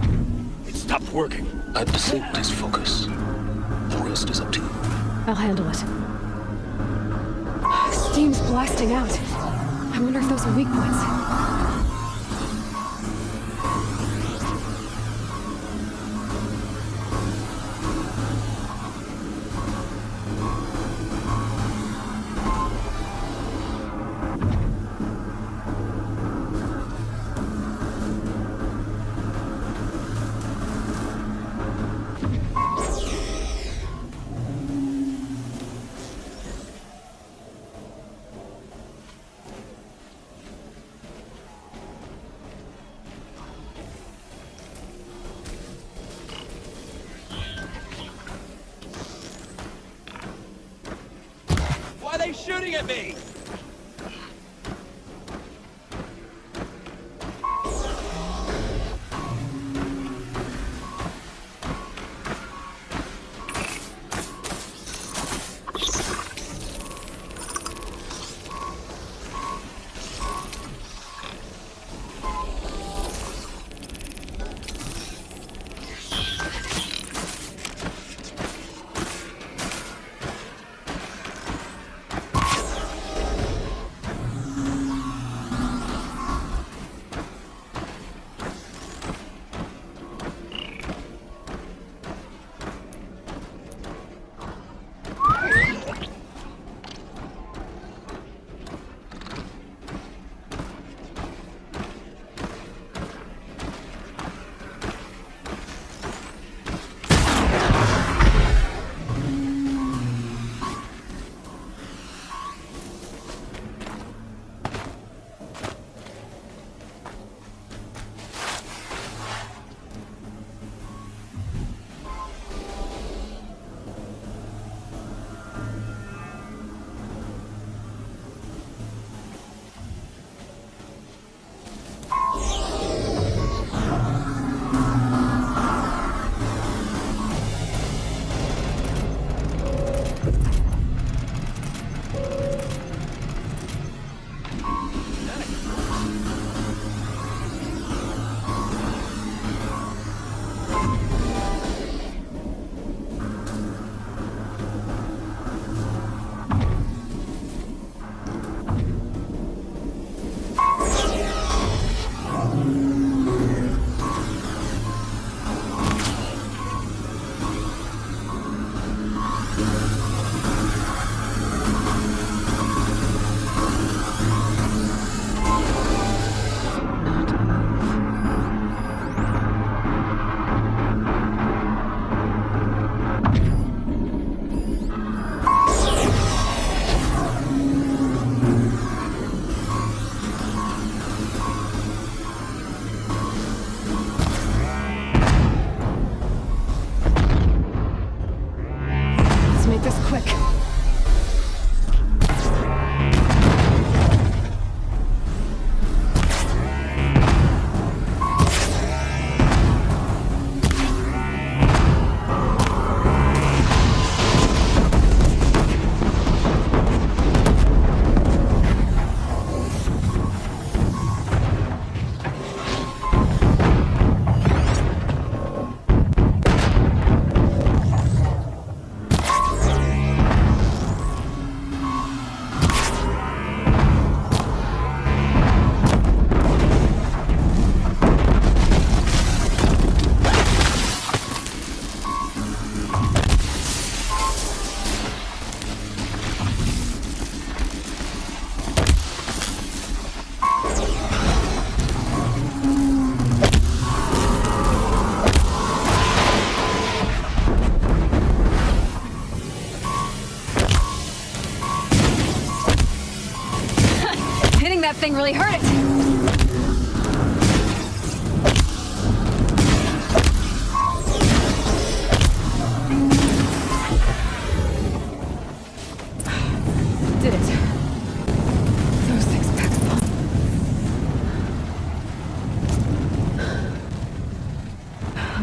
It stopped working. I've disabled his focus. The rest is up to you. I'll handle it. Steam's blasting out. I wonder if those are weak points. Why are they shooting at me? really heard it! Did it. Those things pack a bomb.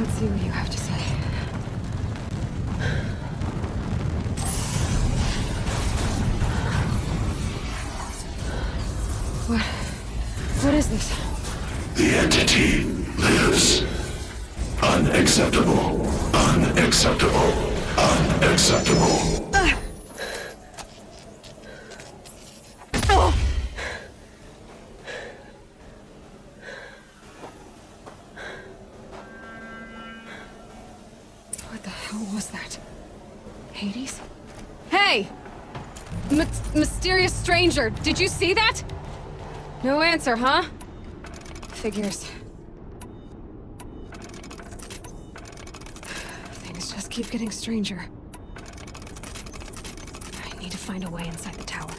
Let's see what you have to say. What is this? The entity lives. Unacceptable. Unacceptable. Unacceptable. What the hell was that? Hades? Hey! Mysterious stranger, did you see that? No answer, huh? Figures. Things just keep getting stranger. I need to find a way inside the tower.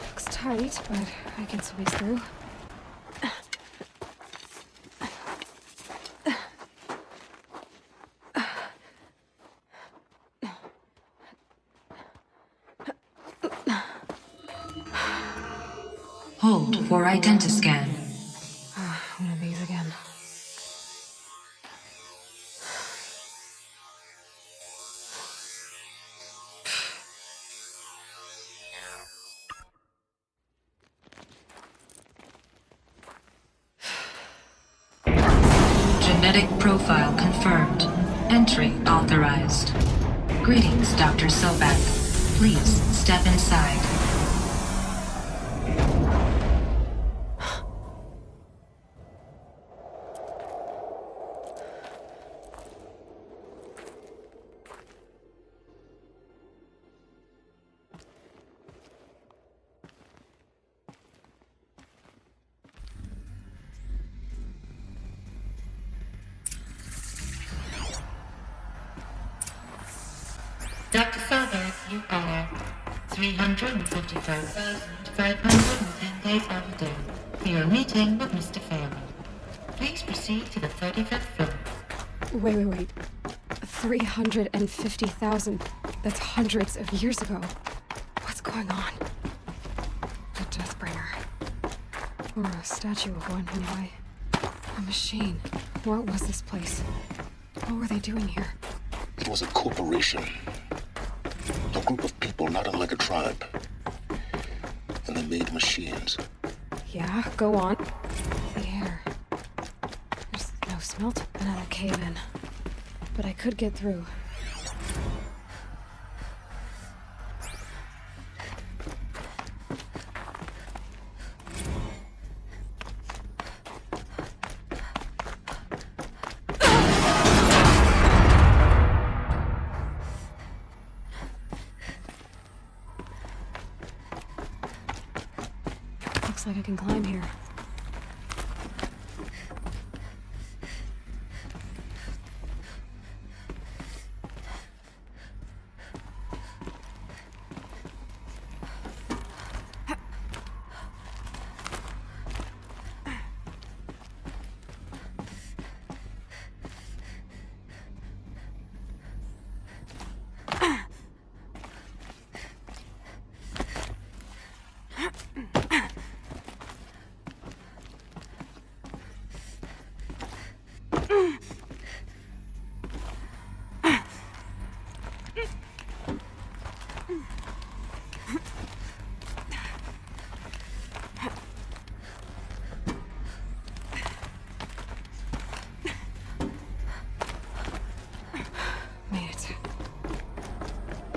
Looks tight, but I can squeeze through. Hold for identiscan. One of these again. Genetic profile confirmed. Entry authorized. Greetings, Dr. Sobek. Please step inside. Dr. Sobek, you are 355,510 days overdue for your meeting with Mr. Fairman. Please proceed to the 35th floor. Wait. 350,000. That's hundreds of years ago. What's going on? A Deathbringer. Or a statue of one, anyway. A machine. What was this place? What were they doing here? It was a corporation. A group of people not unlike a tribe. And they made machines. Yeah, go on. The air. There's no smelt. Another cave-in. But I could get through. Looks like I can climb here.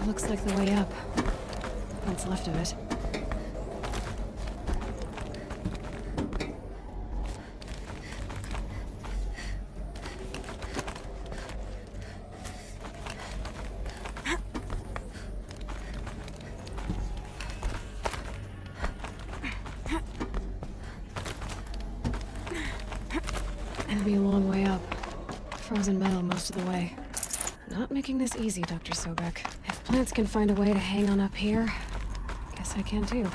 Looks like the way up. What's left of it. It'll be a long way up. Frozen metal most of the way. Not making this easy, Dr. Sobek. If plants can find a way to hang on up here, guess I can too.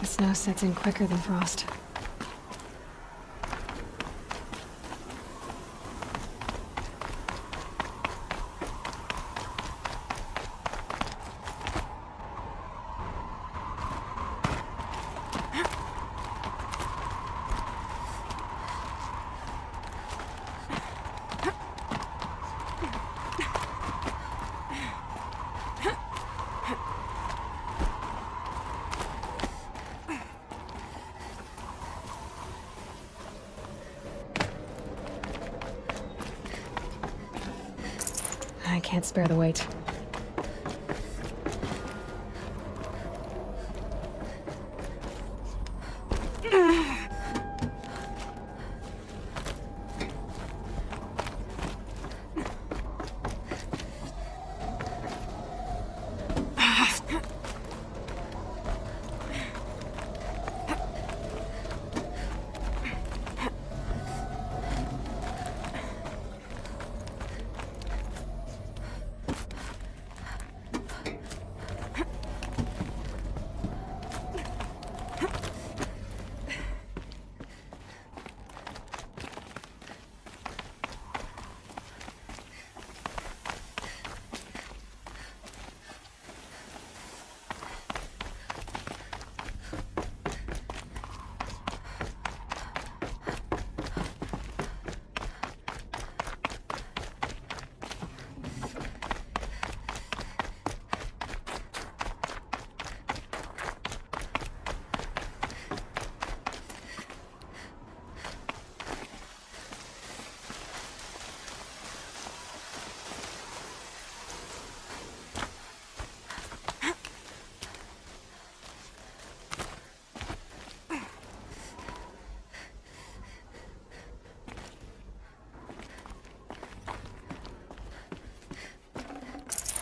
The snow sets in quicker than frost. I can't spare the weight.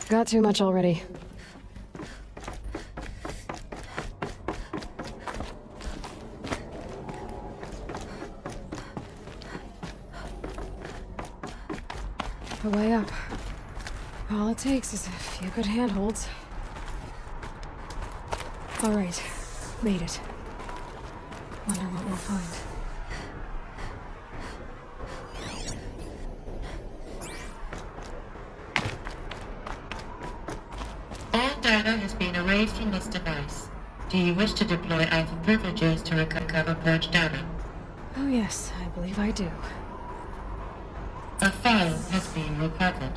Got too much already. A way up. All it takes is a few good handholds. All right, made it. Wonder what we'll find. All data has been erased from this device. Do you wish to deploy Alpha privileges to recover purged data? Oh yes, I believe I do. A file has been recovered.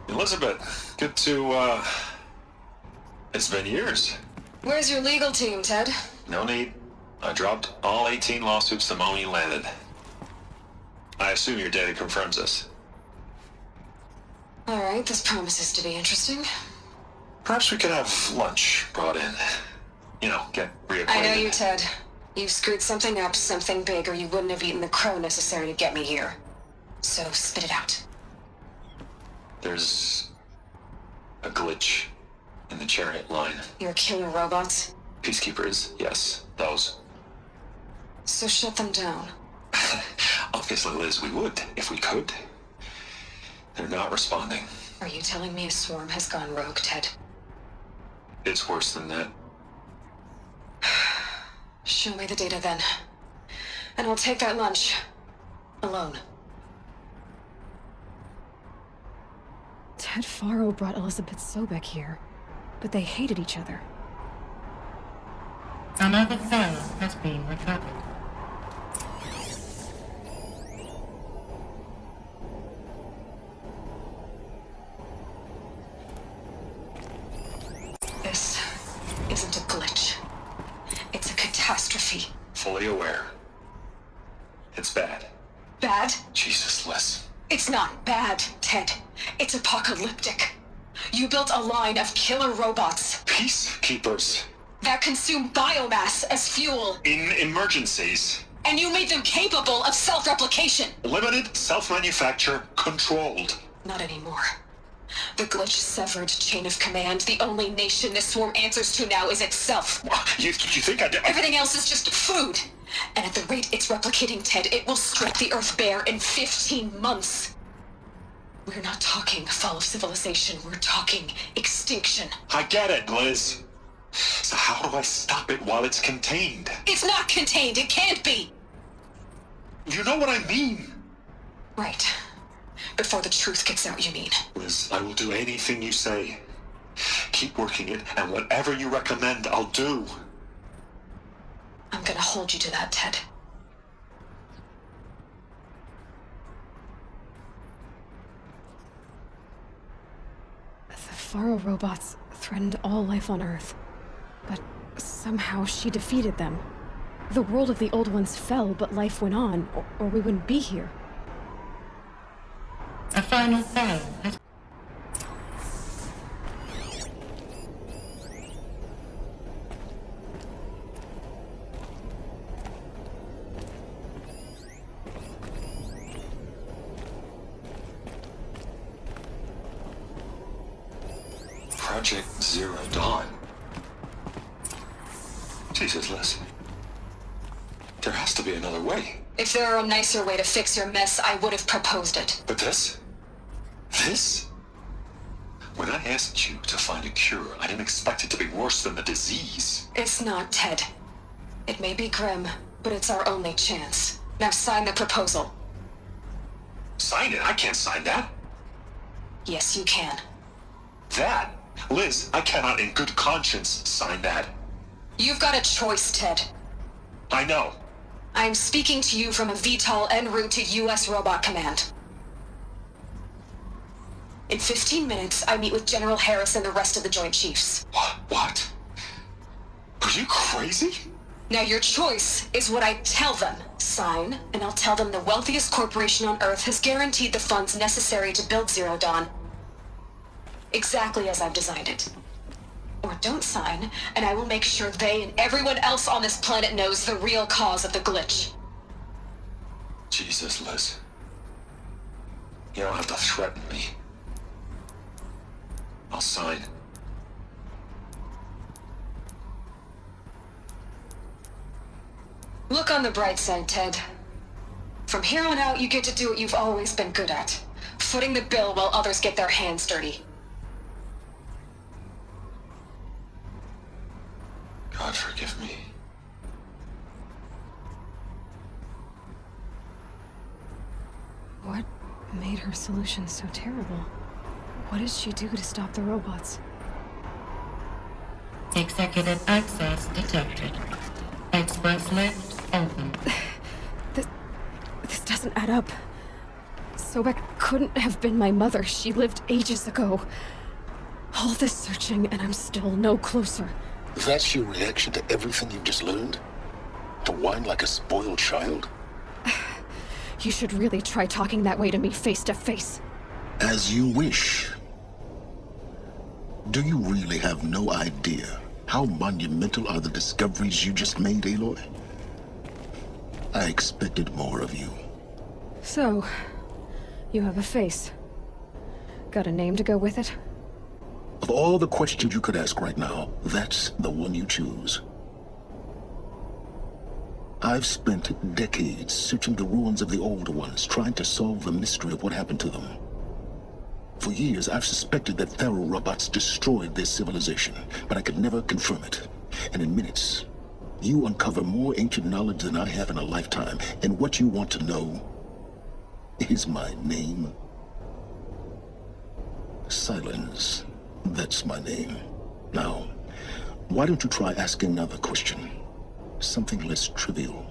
Elizabeth, good to, it's been years. Where's your legal team, Ted? No need. I dropped all 18 lawsuits the moment you landed. I assume your data confirms this. All right, this promises to be interesting. Perhaps we could have lunch brought in. You know, get reacquainted. I know you, Ted. You've screwed something up, something big, or you wouldn't have eaten the crow necessary to get me here. So spit it out. There's a glitch in the chariot line. Your killer robots? Peacekeepers, yes, those. So shut them down. Obviously, Liz, we would, if we could. They're not responding. Are you telling me a swarm has gone rogue, Ted? It's worse than that. Show me the data then. And I'll take that lunch. Alone. Ted Faro brought Elizabeth Sobek here, but they hated each other. Another file has been recovered. isn't a glitch. It's a catastrophe. Fully aware. It's bad. Bad? Jesus, Liz. It's not bad, Ted. It's apocalyptic. You built a line of killer robots. Peacekeepers. That consume biomass as fuel. In emergencies. And you made them capable of self-replication. Limited, self-manufacture, controlled. Not anymore. The glitch severed chain of command. The only nation this swarm answers to now is itself. You think Everything else is just food. And at the rate it's replicating, Ted, it will strip the Earth bare in 15 months. We're not talking fall of civilization. We're talking extinction. I get it, Liz. So how do I stop it while it's contained? It's not contained. It can't be. You know what I mean. Right. Before the truth gets out, you mean? Liz, I will do anything you say. Keep working it, and whatever you recommend, I'll do. I'm gonna hold you to that, Ted. The Faro robots threatened all life on Earth. But somehow she defeated them. The world of the old ones fell, but life went on, or we wouldn't be here. A final file has... Project Zero Dawn. Jesus, Liz. There has to be another way. If there were a nicer way to fix your mess, I would have proposed it. But this? This? When I asked you to find a cure, I didn't expect it to be worse than the disease. It's not, Ted. It may be grim, but it's our only chance. Now sign the proposal. Sign it? I can't sign that. Yes, you can. That? Liz, I cannot in good conscience sign that. You've got a choice, Ted. I know. I'm speaking to you from a VTOL en route to U.S. Robot Command. In 15 minutes, I meet with General Harris and the rest of the Joint Chiefs. What? Are you crazy? Now your choice is what I tell them. Sign, and I'll tell them the wealthiest corporation on Earth has guaranteed the funds necessary to build Zero Dawn. Exactly as I've designed it. Or don't sign, and I will make sure they and everyone else on this planet knows the real cause of the glitch. Jesus, Liz. You don't have to threaten me. I'll sign. Look on the bright side, Ted. From here on out, you get to do what you've always been good at. Footing the bill while others get their hands dirty. God forgive me. What made her solution so terrible? What did she do to stop the robots? Executive access detected. Express lift open. This doesn't add up. Sobek couldn't have been my mother. She lived ages ago. All this searching, and I'm still no closer. That's your reaction to everything you've just learned? To whine like a spoiled child? You should really try talking that way to me face to face. As you wish. Do you really have no idea how monumental are the discoveries you just made, Aloy? I expected more of you. So, you have a face. Got a name to go with it? Of all the questions you could ask right now, that's the one you choose. I've spent decades searching the ruins of the older ones, trying to solve the mystery of what happened to them. For years, I've suspected that Tharo robots destroyed their civilization, but I could never confirm it. And in minutes, you uncover more ancient knowledge than I have in a lifetime, and what you want to know is my name. Silence. That's my name. Now, why don't you try asking another question? Something less trivial.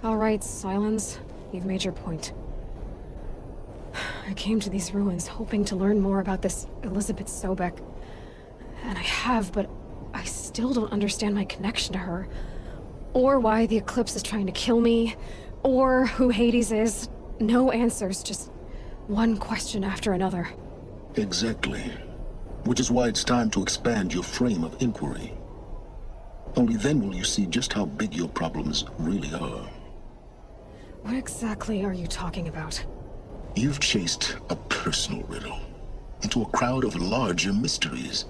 All right, Silence. You've made your point. I came to these ruins hoping to learn more about this Elizabeth Sobek. And I have, but I still don't understand my connection to her. Or why the Eclipse is trying to kill me. Or who Hades is. No answers, just one question after another. Exactly. Which is why it's time to expand your frame of inquiry. Only then will you see just how big your problems really are. What exactly are you talking about? You've chased a personal riddle into a crowd of larger mysteries.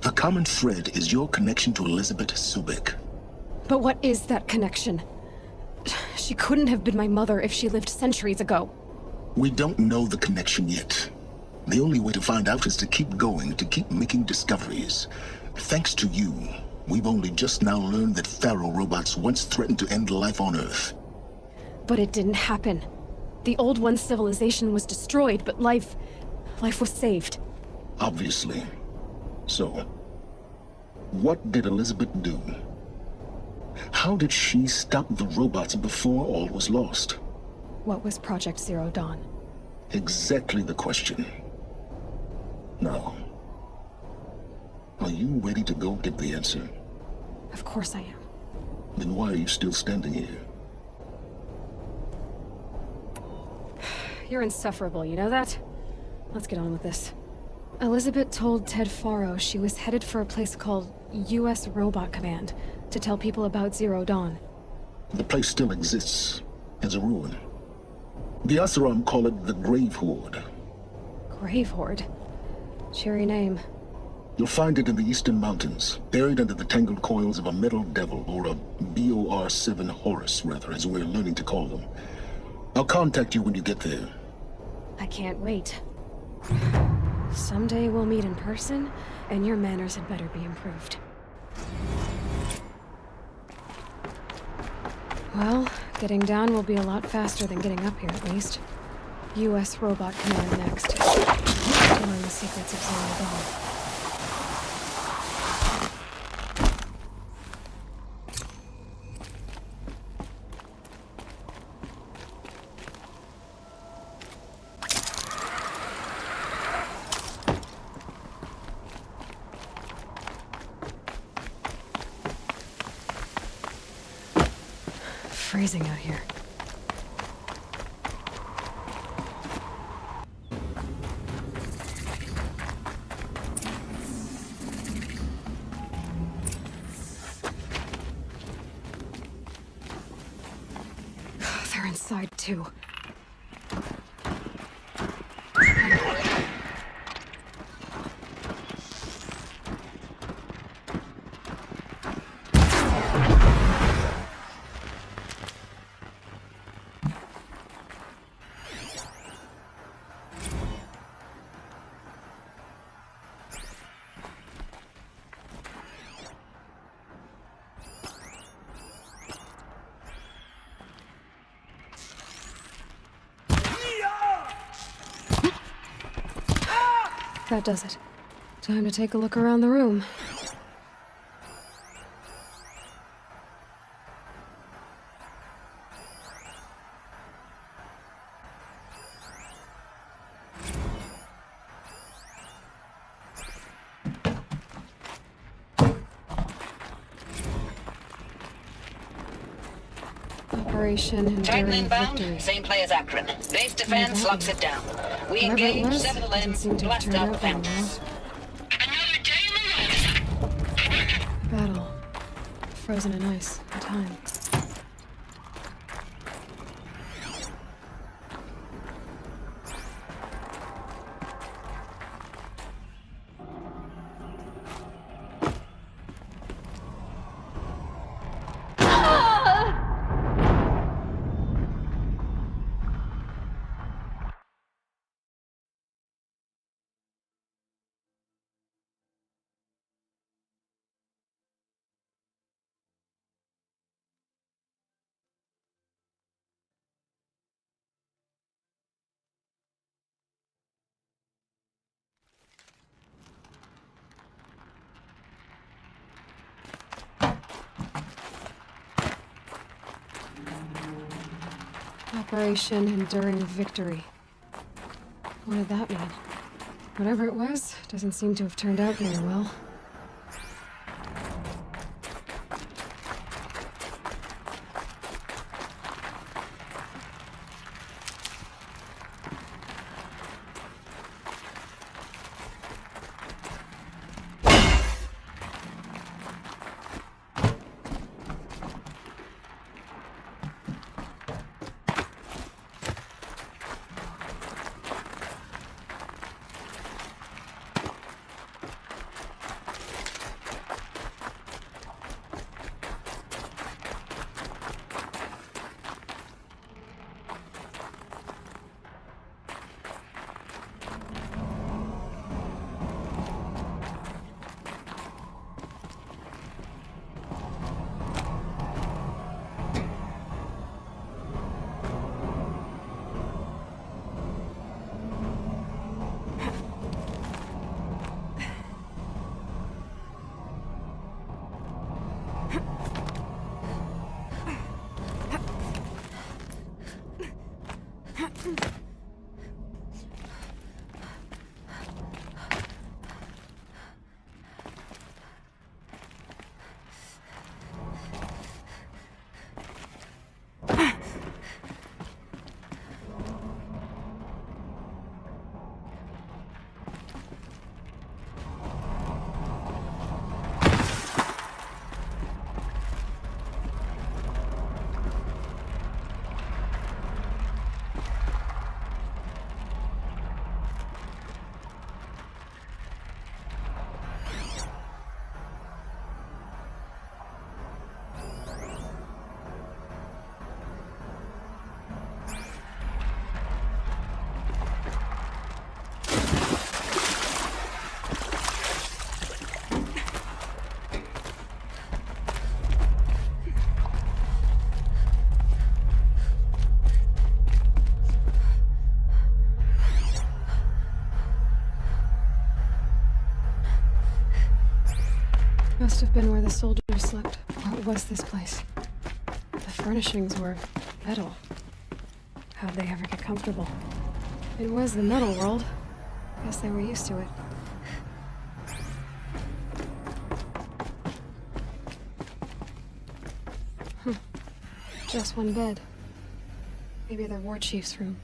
The common thread is your connection to Elizabeth Sobek. But what is that connection? She couldn't have been my mother if she lived centuries ago. We don't know the connection yet. The only way to find out is to keep going, to keep making discoveries. Thanks to you, we've only just now learned that Pharaoh robots once threatened to end life on Earth. But it didn't happen. The Old One's civilization was destroyed, but life was saved. Obviously. So, what did Elizabeth do? How did she stop the robots before all was lost? What was Project Zero Dawn? Exactly the question. Now, are you ready to go get the answer? Of course I am. Then why are you still standing here? You're insufferable, you know that? Let's get on with this. Elizabeth told Ted Faro she was headed for a place called U.S. Robot Command to tell people about Zero Dawn. The place still exists, as a ruin. The Asaram call it the Grave Horde. Grave Horde? Cheery name. You'll find it in the Eastern Mountains, buried under the tangled coils of a metal devil, or a BOR-7 Horus, rather, as we're learning to call them. I'll contact you when you get there. I can't wait. Someday we'll meet in person, and your manners had better be improved. Well, getting down will be a lot faster than getting up here, at least. U.S. Robot Command next. To learn the secrets of Zero Dawn. Freezing out here. They're inside too. That does it. Time to take a look around the room. Operation Enduring Victory. Same play as Akron. Base defense locks it down. We Whatever it engage, was, sever the doesn't limbs, seem to have blast turned out out the very fountains. well. Battle. Frozen in ice. In time. Operation Enduring Victory. What did that mean? Whatever it was, doesn't seem to have turned out very well. Must have been where the soldiers slept. What was this place? The furnishings were metal. How'd they ever get comfortable? It was the metal world. Guess they were used to it. Just one bed. Maybe the war chief's room.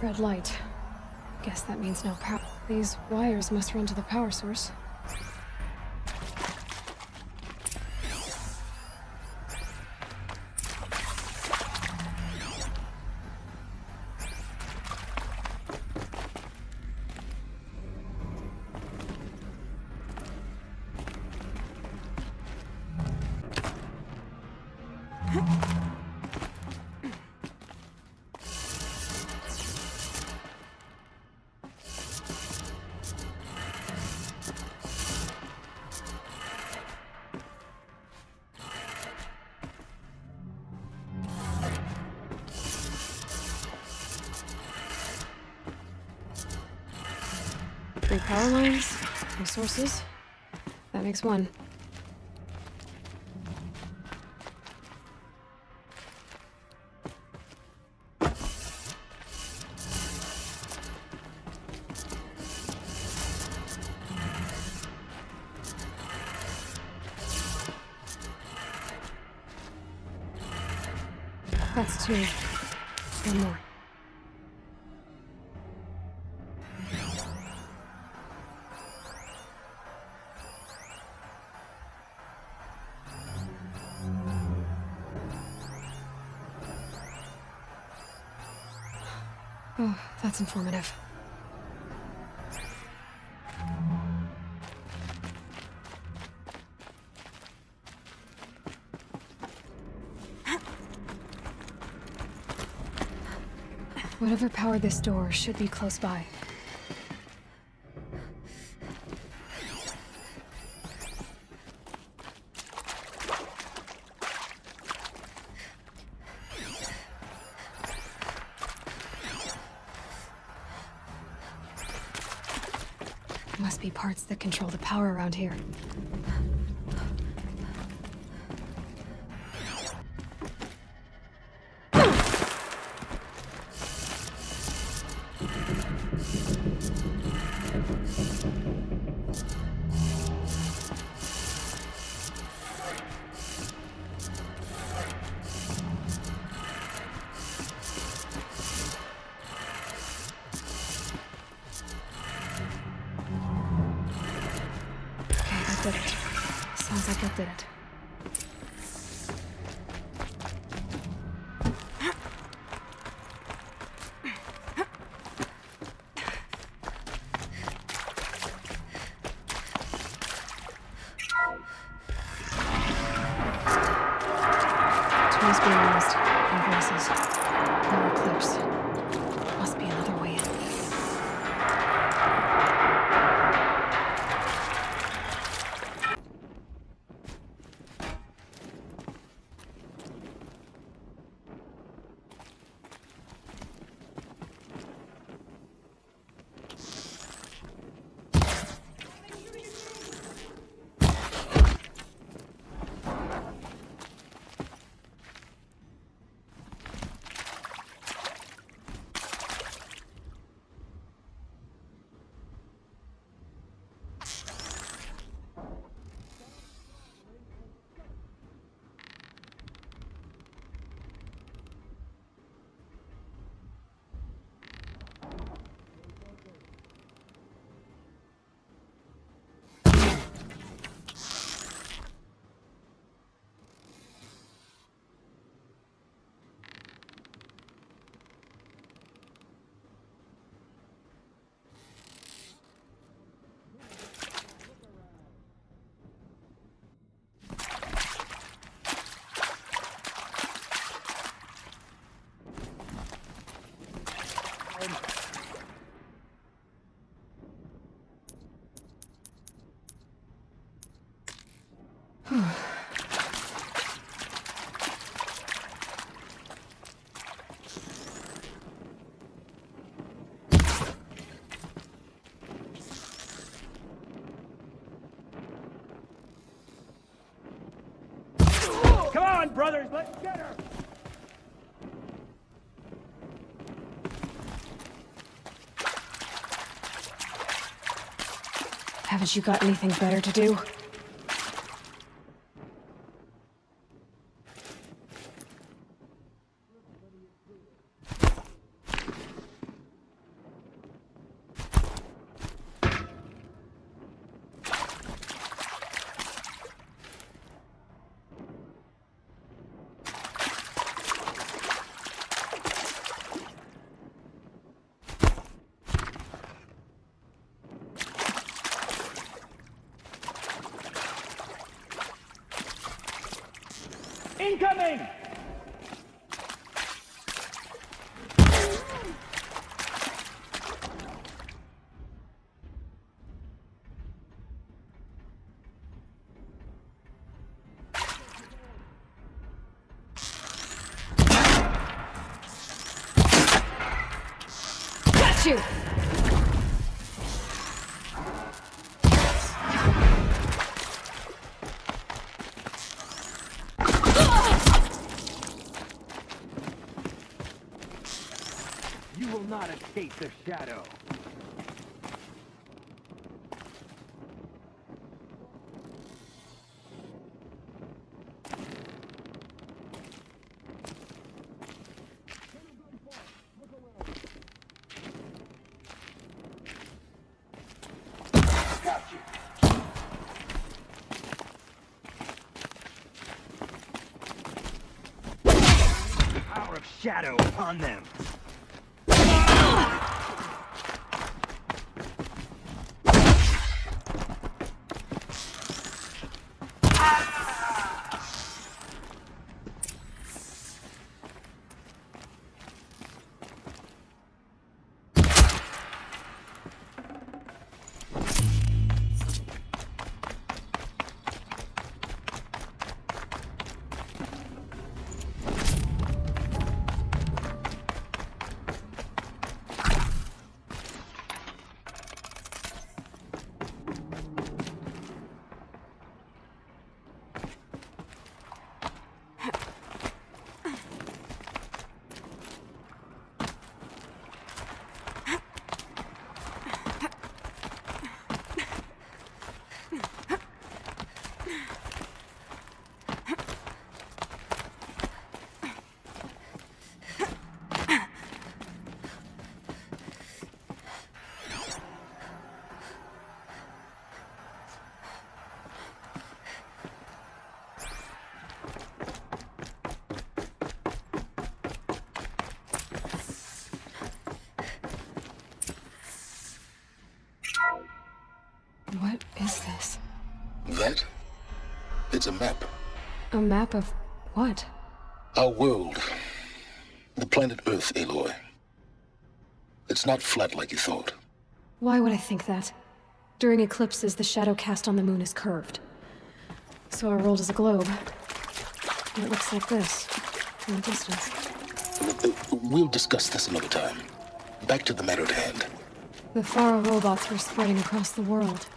Red light. Guess that means no power. These wires must run to the power source. 3 power lines, resources. That makes 1. That's 2. 1 more. Oh, that's informative. Whatever powered this door should be close by. Must be parts that control the power around here. Did it. Sounds like it did it. Tools being used. And voices. More clips. Must be another way in. Come on, brothers, let's get her! Haven't you got anything better to do? Incoming! Got you! escape the shadow. Power of shadow upon them. What is this? That? It's a map. A map of what? Our world. The planet Earth, Aloy. It's not flat like you thought. Why would I think that? During eclipses, the shadow cast on the moon is curved. So our world is a globe. And it looks like this, from a distance. We'll discuss this another time. Back to the matter at hand. The Faro robots were spreading across the world,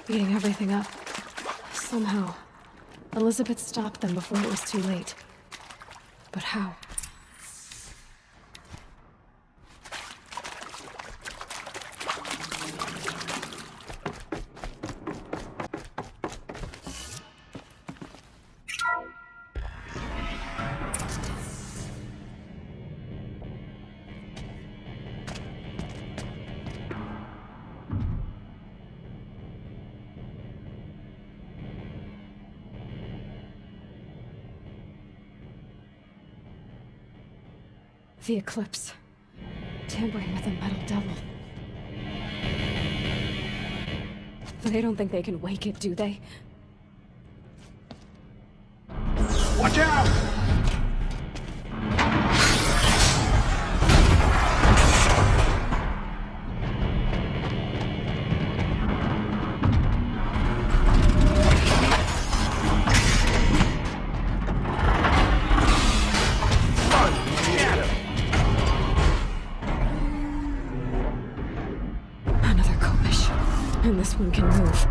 eating everything up. Somehow, Elizabeth stopped them before it was too late. But how? The eclipse. Tampering with a metal devil. They don't think they can wake it, do they? Watch out! Another Kopish. And this one can move.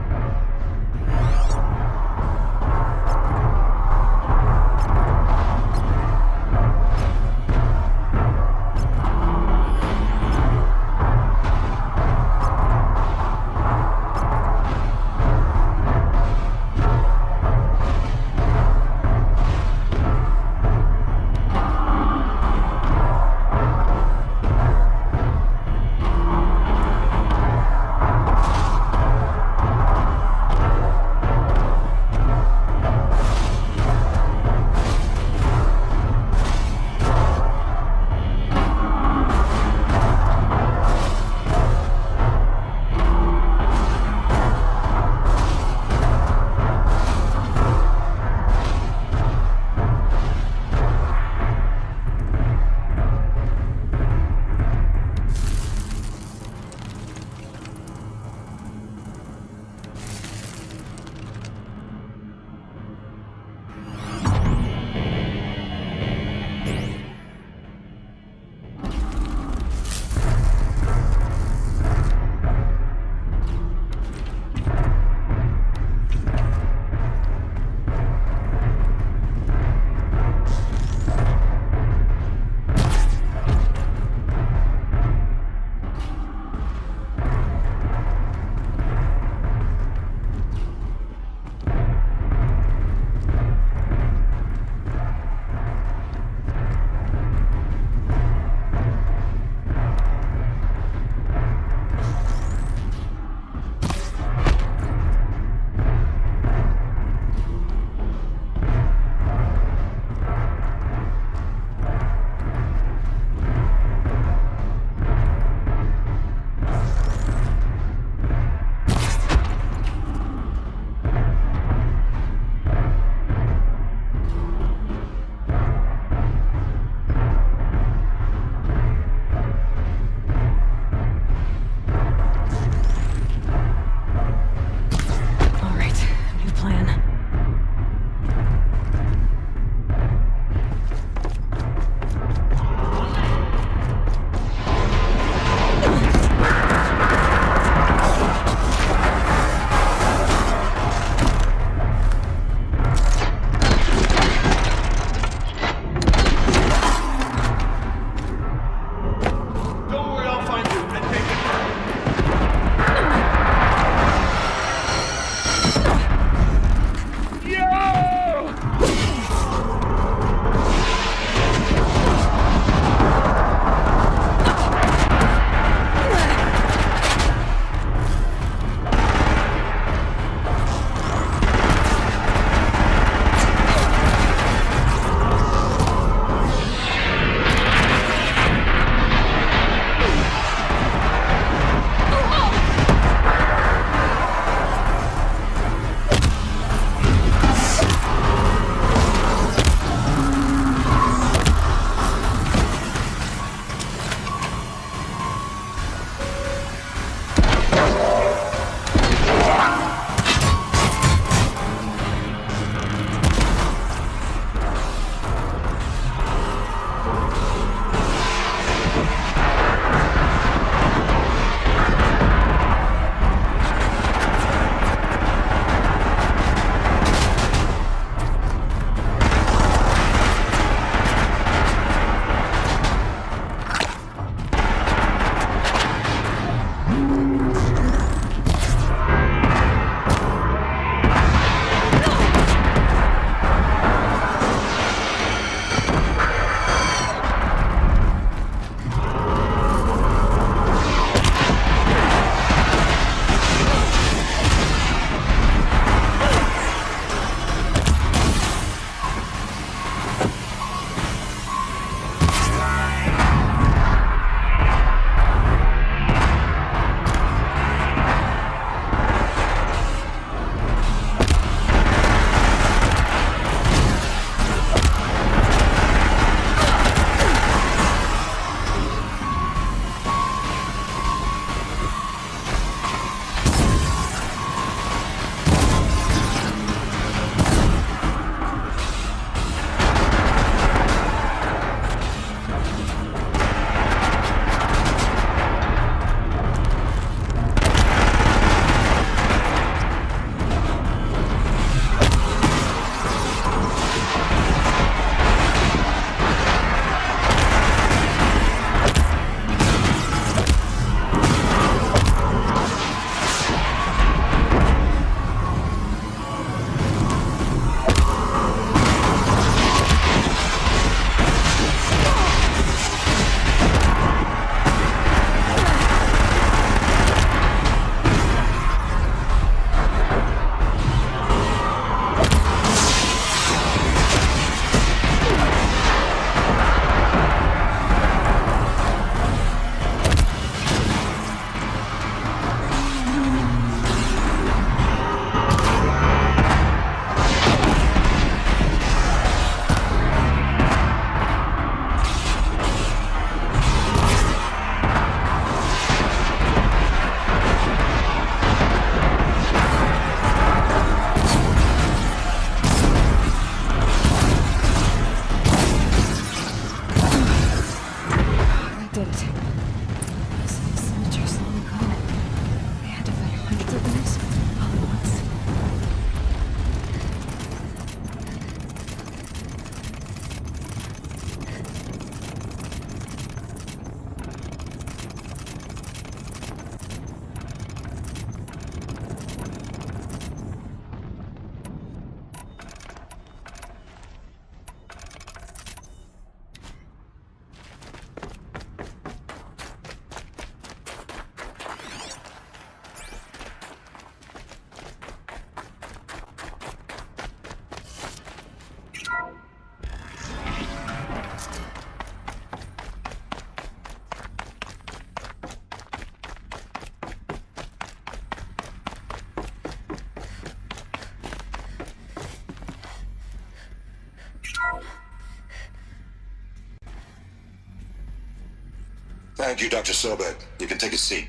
Thank you, Dr. Sobek. You can take a seat.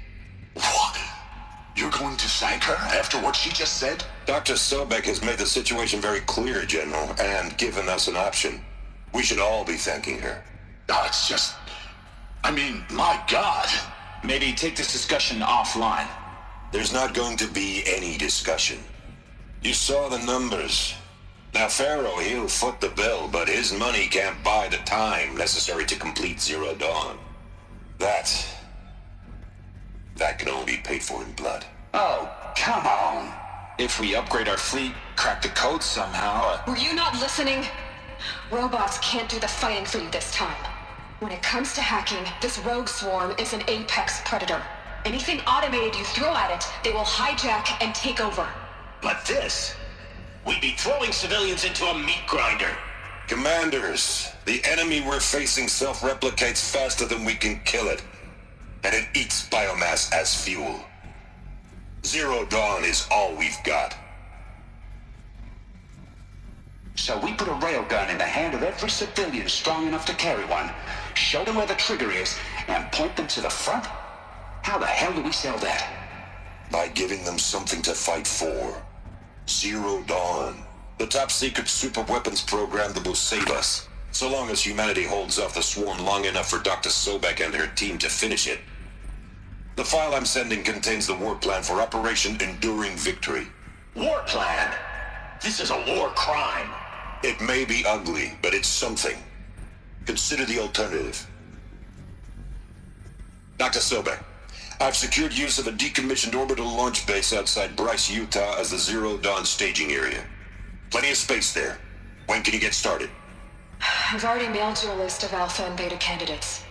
What? You're going to thank her after what she just said? Dr. Sobek has made the situation very clear, General, and given us an option. We should all be thanking her. Oh, it's just... I mean, my God. Maybe take this discussion offline. There's not going to be any discussion. You saw the numbers. Now, Pharaoh, he'll foot the bill, but his money can't buy the time necessary to complete Zero Dawn. That can only be paid for in blood. Oh, come on. If we upgrade our fleet, crack the code somehow... Were you not listening? Robots can't do the fighting for you this time. When it comes to hacking, this rogue swarm is an apex predator. Anything automated you throw at it, they will hijack and take over. But this... we'd be throwing civilians into a meat grinder. Commanders, the enemy we're facing self-replicates faster than we can kill it. And it eats biomass as fuel. Zero Dawn is all we've got. So we put a railgun in the hand of every civilian strong enough to carry one, show them where the trigger is, and point them to the front? How the hell do we sell that? By giving them something to fight for. Zero Dawn. The top-secret superweapons program that will save us. So long as humanity holds off the swarm long enough for Dr. Sobek and her team to finish it. The file I'm sending contains the war plan for Operation Enduring Victory. War plan? This is a war crime. It may be ugly, but it's something. Consider the alternative. Dr. Sobek, I've secured use of a decommissioned orbital launch base outside Bryce, Utah as the Zero Dawn staging area. Plenty of space there. When can you get started? I've already mailed you a list of Alpha and Beta candidates.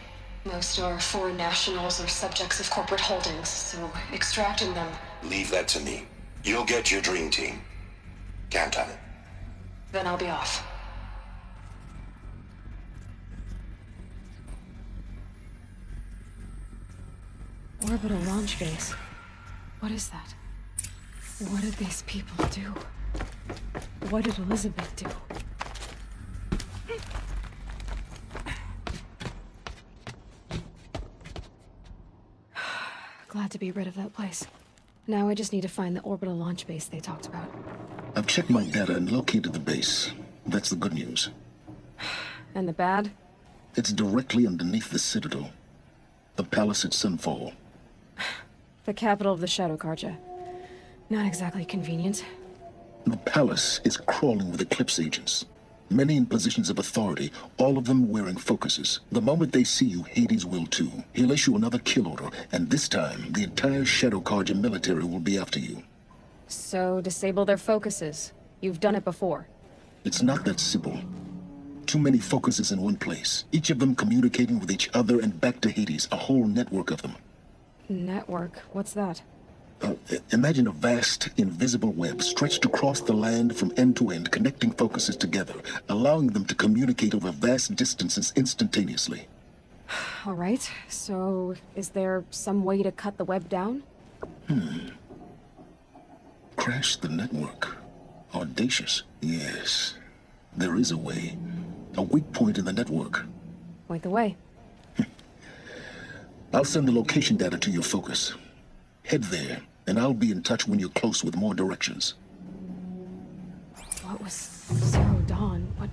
Most are foreign nationals or subjects of corporate holdings, so extracting them... Leave that to me. You'll get your dream team. Count on it. Then I'll be off. Orbital launch base. What is that? What did these people do? What did Elizabeth do? Glad to be rid of that place. Now I just need to find the orbital launch base they talked about. I've checked my data and located the base. That's the good news. And the bad? It's directly underneath the Citadel. The palace at Sunfall. The capital of the Shadow Karja. Not exactly convenient. The palace is crawling with Eclipse agents. Many in positions of authority, all of them wearing focuses. The moment they see you, Hades will too. He'll issue another kill order, and this time, the entire Shadow Karja military will be after you. So, disable their focuses. You've done it before. It's not that simple. Too many focuses in one place, each of them communicating with each other and back to Hades, a whole network of them. Network? What's that? Imagine a vast, invisible web stretched across the land from end to end, connecting focuses together, allowing them to communicate over vast distances instantaneously. All right, so is there some way to cut the web down? Crash the network. Audacious. Yes, there is a way. A weak point in the network. Point the way. I'll send the location data to your focus. Head there, and I'll be in touch when you're close with more directions. What was Zero Dawn? What